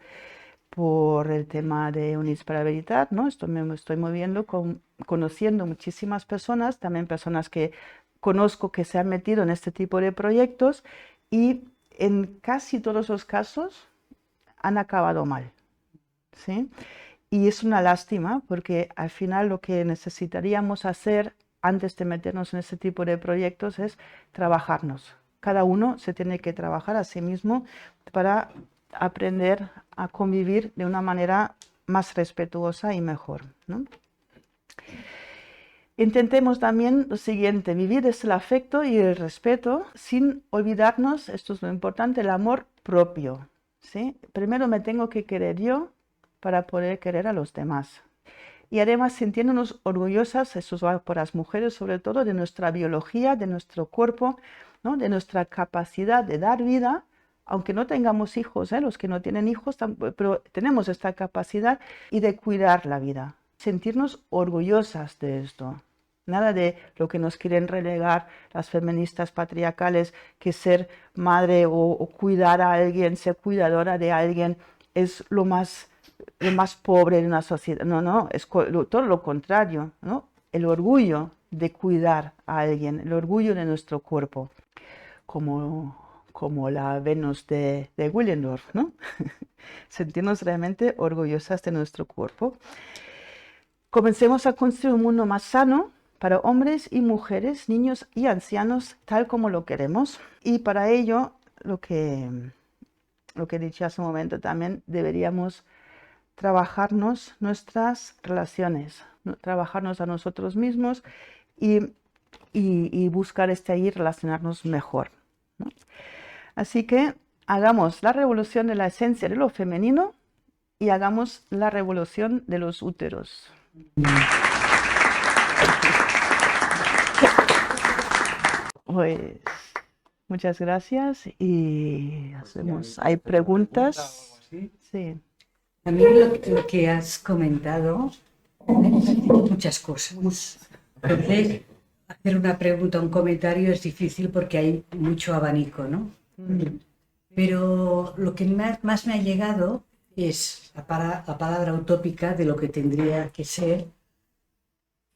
por el tema de Units per Veritat, ¿no? Me estoy moviendo conociendo muchísimas personas, también personas que conozco que se han metido en este tipo de proyectos y en casi todos los casos han acabado mal, ¿sí? Y es una lástima porque al final lo que necesitaríamos hacer antes de meternos en este tipo de proyectos es trabajarnos. Cada uno se tiene que trabajar a sí mismo para aprender a convivir de una manera más respetuosa y mejor, ¿no? Intentemos también lo siguiente, vivir desde el afecto y el respeto sin olvidarnos, esto es lo importante, el amor propio, ¿sí? Primero me tengo que querer yo para poder querer a los demás. Y además sintiéndonos orgullosas, eso va por las mujeres sobre todo, de nuestra biología, de nuestro cuerpo, ¿no?, de nuestra capacidad de dar vida, aunque no tengamos hijos, los que no tienen hijos, pero tenemos esta capacidad y de cuidar la vida. Sentirnos orgullosas de esto, Nada de lo que nos quieren relegar las feministas patriarcales, que ser madre o cuidar a alguien, ser cuidadora de alguien es lo más pobre de una sociedad. No, no, es todo lo contrario, ¿no? El orgullo de cuidar a alguien, el orgullo de nuestro cuerpo, como la Venus de Willendorf, ¿no? Sentirnos realmente orgullosas de nuestro cuerpo. Comencemos a construir un mundo más sano para hombres y mujeres, niños y ancianos, tal como lo queremos. Y para ello, lo que he dicho hace un momento también, deberíamos trabajarnos nuestras relaciones, ¿no? Trabajarnos a nosotros mismos y buscar ahí relacionarnos mejor, ¿no? Así que hagamos la revolución de la esencia de lo femenino y hagamos la revolución de los úteros. Pues muchas gracias y ¿hay preguntas? Sí. A mí lo que has comentado, muchas cosas. Entonces, hacer una pregunta o un comentario es difícil porque hay mucho abanico, ¿no? Pero lo que más me ha llegado es la palabra utópica de lo que tendría que ser.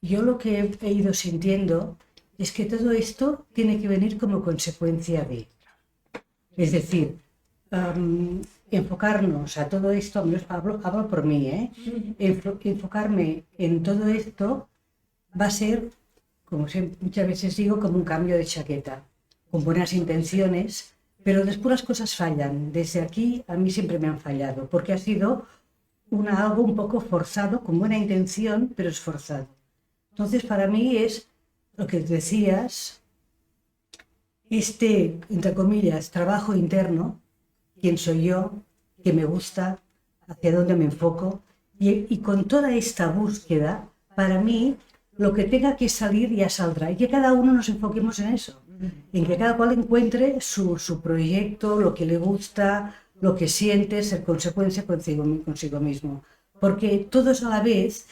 Yo lo que he ido sintiendo es que todo esto tiene que venir como consecuencia de. Es decir, enfocarnos a todo esto, hablo por mí, enfocarme en todo esto va a ser, como muchas veces digo, como un cambio de chaqueta, con buenas intenciones, pero después las cosas fallan. Desde aquí a mí siempre me han fallado, porque ha sido algo un poco forzado, con buena intención, pero es forzado. Entonces, para mí es lo que decías, entre comillas, trabajo interno, quién soy yo, qué me gusta, hacia dónde me enfoco, y con toda esta búsqueda, para mí, lo que tenga que salir ya saldrá, y que cada uno nos enfoquemos en eso, en que cada cual encuentre su proyecto, lo que le gusta, lo que siente, ser consecuencia consigo mismo. Porque todos a la vez,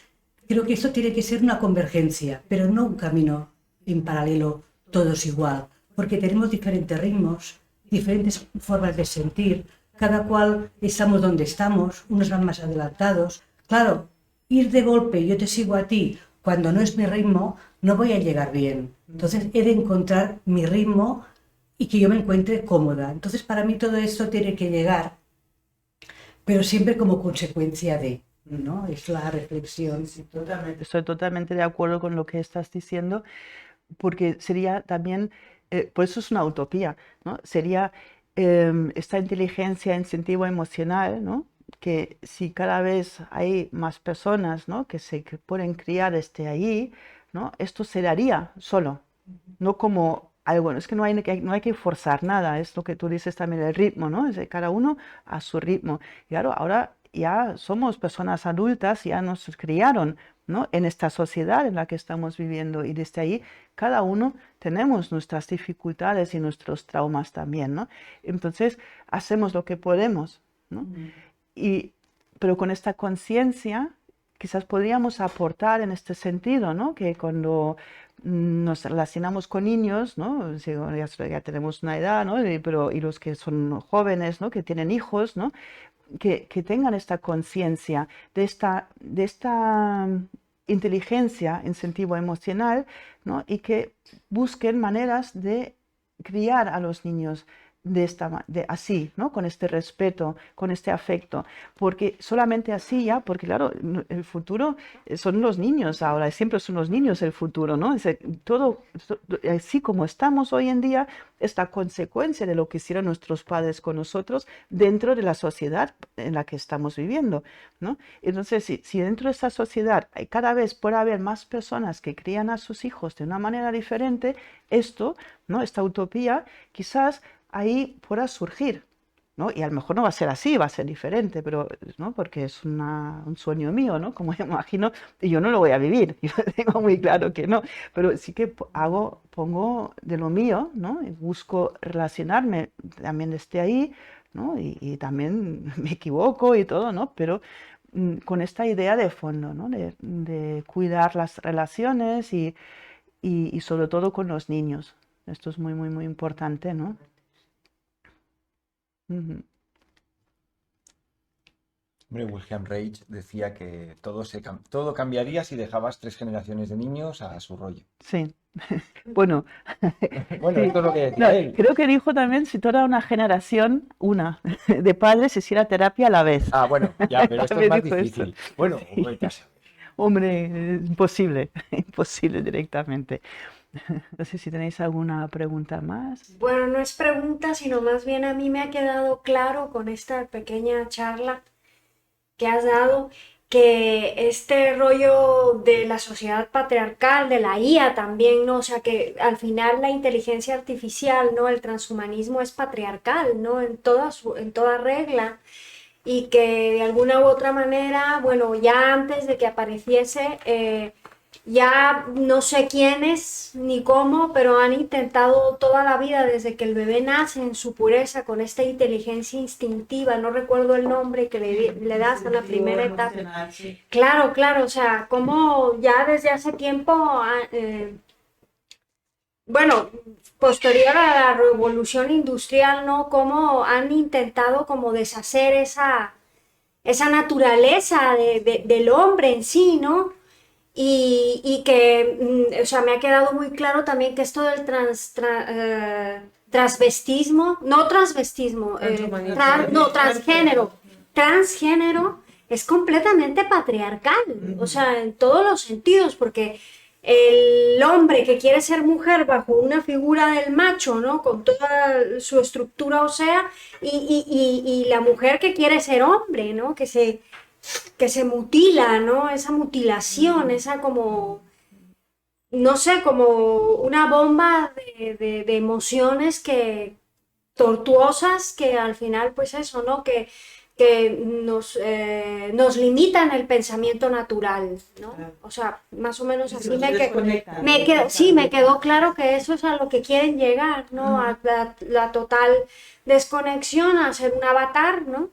creo que esto tiene que ser una convergencia, pero no un camino en paralelo, todos igual, porque tenemos diferentes ritmos, diferentes formas de sentir, cada cual estamos donde estamos, unos van más adelantados. Claro, ir de golpe, yo te sigo a ti, cuando no es mi ritmo, no voy a llegar bien. Entonces he de encontrar mi ritmo y que yo me encuentre cómoda. Entonces para mí todo esto tiene que llegar, pero siempre como consecuencia de, ¿no? Es la reflexión. Sí, totalmente. Estoy totalmente de acuerdo con lo que estás diciendo, porque sería también, por eso es una utopía, ¿no? Sería esta inteligencia incentivo emocional, ¿no? Que si cada vez hay más personas, ¿no? que pueden criar ahí, ¿no? Esto se daría solo, no como algo, es que no hay que forzar nada, es lo que tú dices también, el ritmo, ¿no? Es de cada uno a su ritmo. Y claro, ahora ya somos personas adultas, ya nos criaron, ¿no? En esta sociedad en la que estamos viviendo y desde ahí cada uno tenemos nuestras dificultades y nuestros traumas también, ¿no? Entonces hacemos lo que podemos, ¿no? Pero con esta conciencia quizás podríamos aportar en este sentido, ¿no? Que cuando nos relacionamos con niños, ¿no? Ya tenemos una edad, ¿no? Y los que son jóvenes, ¿no? Que tienen hijos, ¿no? Que tengan esta conciencia de esta inteligencia, incentivo emocional, ¿no? Y que busquen maneras de criar a los niños así, ¿no? Con este respeto, con este afecto, porque solamente así ya, porque claro, el futuro son los niños ahora, siempre son los niños el futuro, ¿no? Todo, así como estamos hoy en día, es la consecuencia de lo que hicieron nuestros padres con nosotros dentro de la sociedad en la que estamos viviendo, ¿no? Entonces, si dentro de esta sociedad cada vez puede haber más personas que crían a sus hijos de una manera diferente, esto, ¿no? Esta utopía, quizás ahí pueda surgir, ¿no? Y a lo mejor no va a ser así, va a ser diferente, pero, ¿no? Porque es un sueño mío, ¿no? Como imagino, y yo no lo voy a vivir, yo tengo muy claro que no, pero sí que pongo de lo mío, ¿no? Y busco relacionarme también desde ahí, ¿no? Y también me equivoco y todo, ¿no? Pero con esta idea de fondo, ¿no? De cuidar las relaciones y y sobre todo con los niños. Esto es muy, muy, muy importante, ¿no? Ujú. Hombre, Wilhelm Reich decía que todo cambiaría si dejabas 3 generaciones de niños a su rollo. Sí. Bueno, Bueno, sí. esto es lo que No, decía él. creo que dijo también si toda una generación, de padres hiciera terapia a la vez. Ah, bueno, ya, pero esto es También más dijo esto. difícil. Bueno, pues, ya sé. Hombre, imposible, imposible directamente. No sé si tenéis alguna pregunta más. Bueno, no es pregunta, sino más bien a mí me ha quedado claro con esta pequeña charla que has dado que este rollo de la sociedad patriarcal, de la IA también, ¿no? O sea, que al final la inteligencia artificial, ¿no? El transhumanismo es patriarcal, ¿no? En toda regla. Y que de alguna u otra manera, bueno, ya antes de que apareciese, ya no sé quiénes ni cómo, pero han intentado toda la vida, desde que el bebé nace en su pureza, con esta inteligencia instintiva, no recuerdo el nombre que le das a la primera etapa. Claro, claro, o sea, como ya desde hace tiempo, bueno, posterior a la revolución industrial, ¿no? Cómo han intentado como deshacer esa naturaleza del hombre en sí, ¿no? Y que, o sea, me ha quedado muy claro también que esto del transvestismo, no transvestismo, no, transgénero es completamente patriarcal, o sea, en todos los sentidos, porque el hombre que quiere ser mujer bajo una figura del macho, ¿no? Con toda su estructura ósea, y la mujer que quiere ser hombre, ¿no? Que se mutila, ¿no? Esa mutilación, esa como, no sé, como una bomba de emociones tortuosas que al final, pues eso, ¿no? Que nos limitan el pensamiento natural, ¿no? O sea, más o menos así sí, me quedó claro que eso es a lo que quieren llegar, ¿no? A la total desconexión, a ser un avatar, ¿no?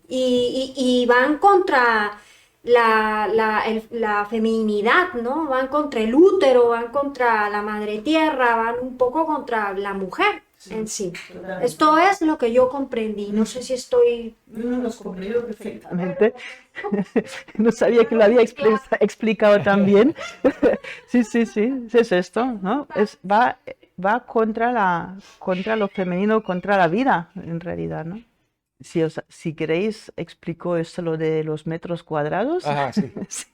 Y van contra la feminidad, ¿no? Van contra el útero, van contra la madre tierra, van un poco contra la mujer en sí. Esto es lo que yo comprendí. No sé si estoy... No lo comprendido perfectamente. No sabía que lo había explicado tan bien. Sí, sí, sí, es esto, ¿no? Va contra lo femenino, contra la vida, en realidad, ¿no? Si queréis, explico esto lo de los metros cuadrados. Ah, sí. Sí.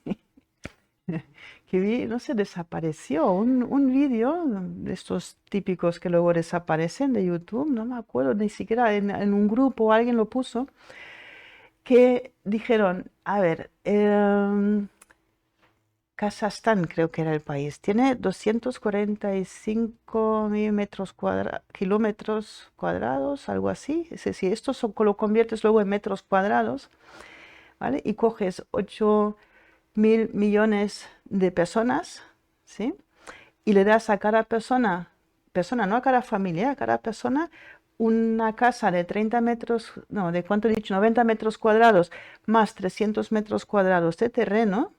Que vi, no sé, desapareció un vídeo de estos típicos que luego desaparecen de YouTube, no me acuerdo ni siquiera en un grupo alguien lo puso, que dijeron, a ver, Kazajstán creo que era el país, tiene 245.000 kilómetros cuadrados, algo así. Es decir, esto lo conviertes luego en metros cuadrados, ¿vale? Y coges 8.000 millones de personas, ¿sí? Y le das a cada persona, no a cada familia, a cada persona, una casa de 30 metros, no, ¿de cuánto he dicho? 90 metros cuadrados, más 300 metros cuadrados de terreno.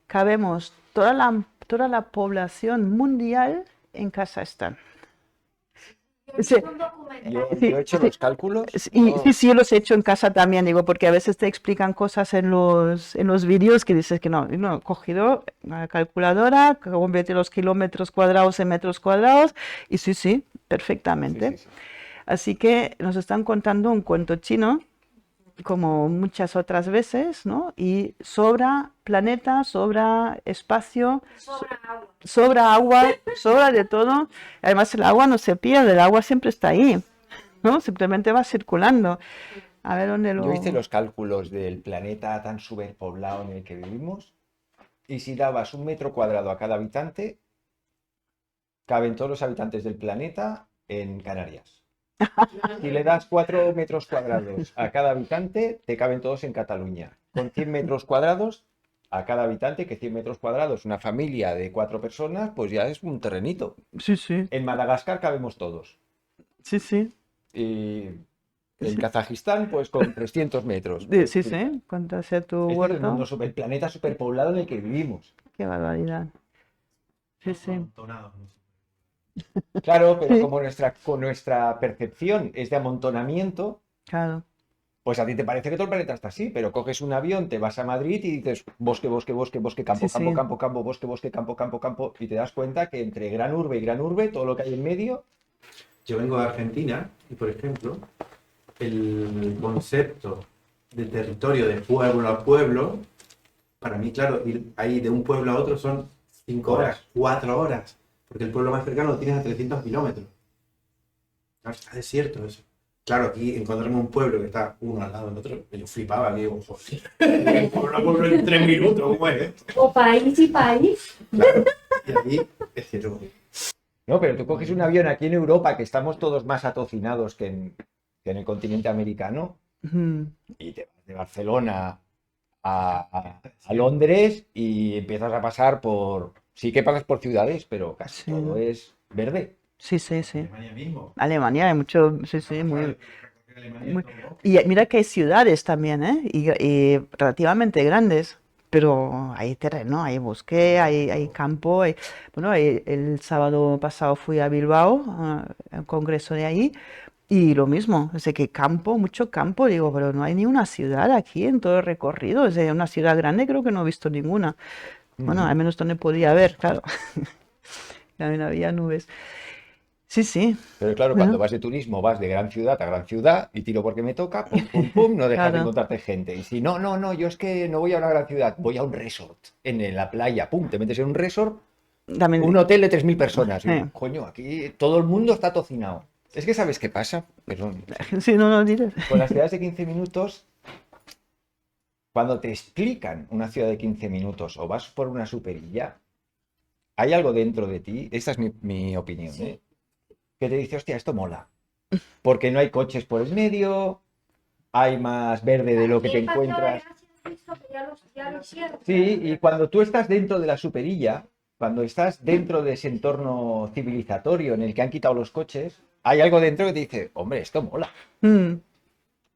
Cabemos toda la población mundial en Kazajstán. Sí, Yo sí, he hecho sí. los cálculos. Sí, los he hecho en casa también, digo, porque a veces te explican cosas en los vídeos que dices que no, he cogido la calculadora, convierte los kilómetros cuadrados en metros cuadrados, y sí, perfectamente. Sí. Así que nos están contando un cuento chino, como muchas otras veces, ¿no? Y sobra planeta, sobra espacio, sobra agua, sobra de todo. Además, el agua no se pierde, el agua siempre está ahí, ¿no? Simplemente va circulando. A ver dónde Yo hice los cálculos del planeta tan superpoblado en el que vivimos, y si dabas 1 metro cuadrado a cada habitante, caben todos los habitantes del planeta en Canarias. Si le das 4 metros cuadrados a cada habitante, te caben todos en Cataluña. Con 100 metros cuadrados a cada habitante, que 100 metros cuadrados, una familia de 4 personas, pues ya es un terrenito. Sí. En Madagascar cabemos todos. Sí. Y en Kazajistán, pues con 300 metros. Sí. Cuánto sea tu Este es huerto. el planeta superpoblado en el que vivimos. Qué barbaridad. Sí, sí. Amontonados, ¿no? Claro, pero Sí. como con nuestra percepción es de amontonamiento, Claro. pues a ti te parece que todo el planeta está así, pero coges un avión, te vas a Madrid y dices bosque, bosque, bosque, bosque, campo, Sí, campo, sí. campo, campo, bosque, bosque, campo, campo, campo, y te das cuenta que entre gran urbe, todo lo que hay en medio, Yo vengo de Argentina y, por ejemplo, el concepto de territorio de pueblo a pueblo, para mí, claro, ir ahí de un pueblo a otro son 5 horas, 4 horas, porque el pueblo más cercano lo tienes a 300 kilómetros. Claro, está desierto eso. Claro, aquí encontramos un pueblo que está uno al lado del otro, yo flipaba, que digo, joder, de pueblo a pueblo en 3 minutos, ¿cómo es esto? O país y país. Claro, y aquí es cierto. ¿no? Pero tú coges un avión aquí en Europa, que estamos todos más atocinados que en el continente americano, Ujú. y te vas de Barcelona a Londres y empiezas a pasar por... Sí que pasas por ciudades, pero casi Sí. todo es verde. Sí, sí, sí. Alemania mismo. Alemania hay mucho, sí, sí, muy... Alemania muy- es todo. Y mira que hay ciudades también, ¿eh? Y relativamente grandes, pero hay terreno, hay bosque, hay campo. Bueno, el sábado pasado fui a Bilbao, a un congreso de ahí, y lo mismo, es de que campo, mucho campo, digo, pero no hay ni una ciudad aquí en todo el recorrido, es de una ciudad grande creo que no he visto ninguna. Bueno, al menos donde podía haber, claro. También había nubes. Sí, sí, Pero claro, bueno, cuando vas de turismo, vas de gran ciudad a gran ciudad y tiro porque me toca, pum, pum, pum, no dejas de claro. encontrarte gente. Y si no, no, no, yo es que no voy a una gran ciudad, voy a un resort en la playa, pum, te metes en un resort, También, un hotel de 3.000 personas. Y, eh, coño, aquí todo el mundo está tocinado. Es que ¿sabes qué pasa? Perdón, sí, no, no, dices. con las ciudades de 15 minutos, cuando te explican una ciudad de 15 minutos o vas por una superilla, hay algo dentro de ti, esta es mi opinión, ¿eh? Que te dice, hostia, esto mola. Porque no hay coches por el medio, hay más verde de lo que te Aquí en Paseo de encuentras. Gracia he visto que ya lo hicieron. Sí, y cuando tú estás dentro de la superilla, cuando estás dentro de ese entorno civilizatorio en el que han quitado los coches, hay algo dentro que te dice, hombre, esto mola. Mm,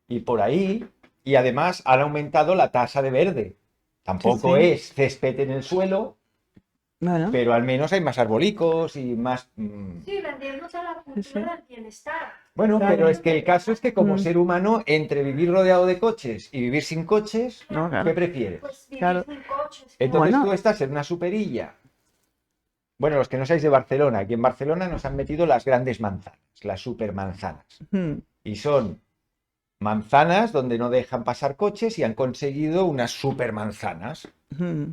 Y por ahí, y además han aumentado la tasa de verde. Tampoco sí. es césped en el suelo, bueno, pero al menos hay más arbolicos y más... Sí, vendiéndose la cultura Sí. del bienestar. Bueno, Claro. pero es que el caso es que como Mm. ser humano, entre vivir rodeado de coches y vivir sin coches, no, ¿qué claro. prefieres? Pues vivir Claro. sin coches. Entonces Bueno. tú estás en una superilla. Bueno, los que no seáis de Barcelona, aquí en Barcelona nos han metido las grandes manzanas, las supermanzanas. Mm, Y son manzanas donde no dejan pasar coches y han conseguido unas supermanzanas. mm.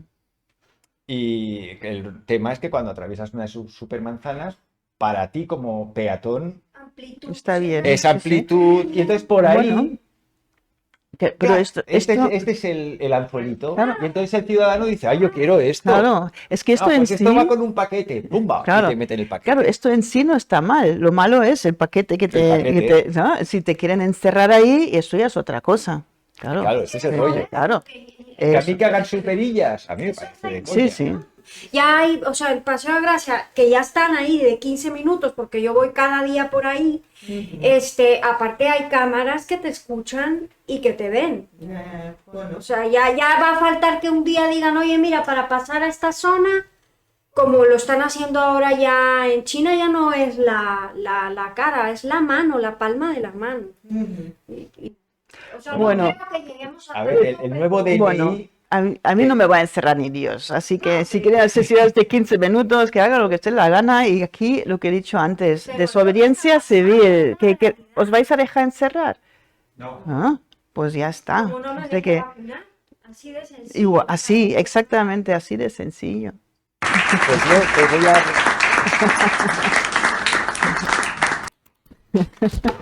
Y el tema es que cuando atraviesas unas supermanzanas, para ti como peatón, Amplitud. Está bien. es Sí, sí. amplitud. Y entonces por ahí... Bueno, pero Claro, esto, este esto, es el anzuelito. Claro. Y entonces el ciudadano dice, ay, yo quiero esto. claro, es que esto Ah, en pues sí, esto va con un paquete. ¡Pumba! Claro, Y te meten el paquete. claro, esto en sí no está mal. Lo malo es el paquete que El te, paquete. ¿no? Si te quieren encerrar ahí, eso ya es otra cosa. Claro, Claro, ese es el Sí, rollo. claro. Que a Eso. mí que hagan superillas, a mí me parece de coña. Sí, sí. Ya hay, o sea, el Paseo de Gracia, que ya están ahí de 15 minutos, porque yo voy cada día por ahí, aparte hay cámaras que te escuchan y que te ven. O sea, ya va a faltar que un día digan, oye, mira, para pasar a esta zona, como lo están haciendo ahora ya en China, ya no es la cara, es la mano, la palma de la mano. O sea, Bueno. no creo que lleguemos A ver, el nuevo DNI, Bueno, a mí no me va a encerrar ni Dios, así que si quieren necesidades de 15 minutos, que haga lo que esté la gana. Y aquí lo que he dicho antes, desobediencia civil, que ¿os vais a dejar encerrar? No. Ah, pues ya está. como no me Es de dejo que, vacunar, así de sencillo. igual, así, exactamente así de sencillo. pues yo te voy a...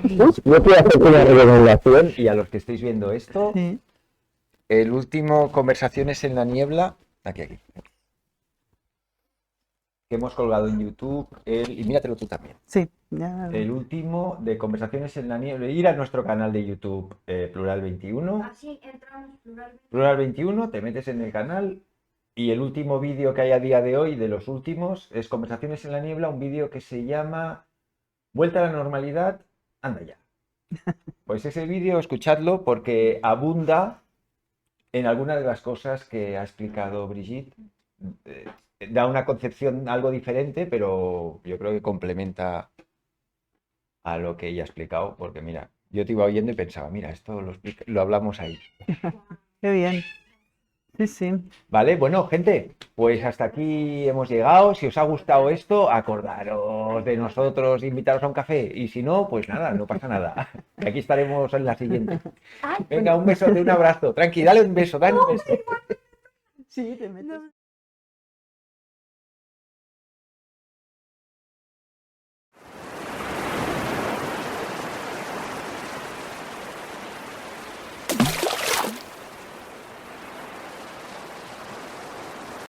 Yo quiero hacer una recomendación y a los que estéis viendo esto, Sí, el último Conversaciones en la Niebla, aquí, que hemos colgado en YouTube, y míratelo tú también. sí, ya. El último de Conversaciones en la Niebla, ir a nuestro canal de YouTube, Plural 21. Así entramos pluralmente. Plural 21, te metes en el canal y el último vídeo que hay a día de hoy, de los últimos, es Conversaciones en la Niebla, un vídeo que se llama Vuelta a la normalidad, anda ya. Pues ese vídeo, escuchadlo porque abunda en algunas de las cosas que ha explicado Brigitte. da una concepción algo diferente, pero yo creo que complementa a lo que ella ha explicado, porque mira, yo te iba oyendo y pensaba, mira, esto lo hablamos ahí. Qué bien. Sí, sí. Vale, bueno, gente, pues hasta aquí hemos llegado. Si os ha gustado esto, acordaros de nosotros, invitaros a un café. Y si no, pues nada, no pasa nada. Aquí estaremos en la siguiente. Venga, un beso, un abrazo. Tranqui, dale un beso, dale un beso. Sí, te metes.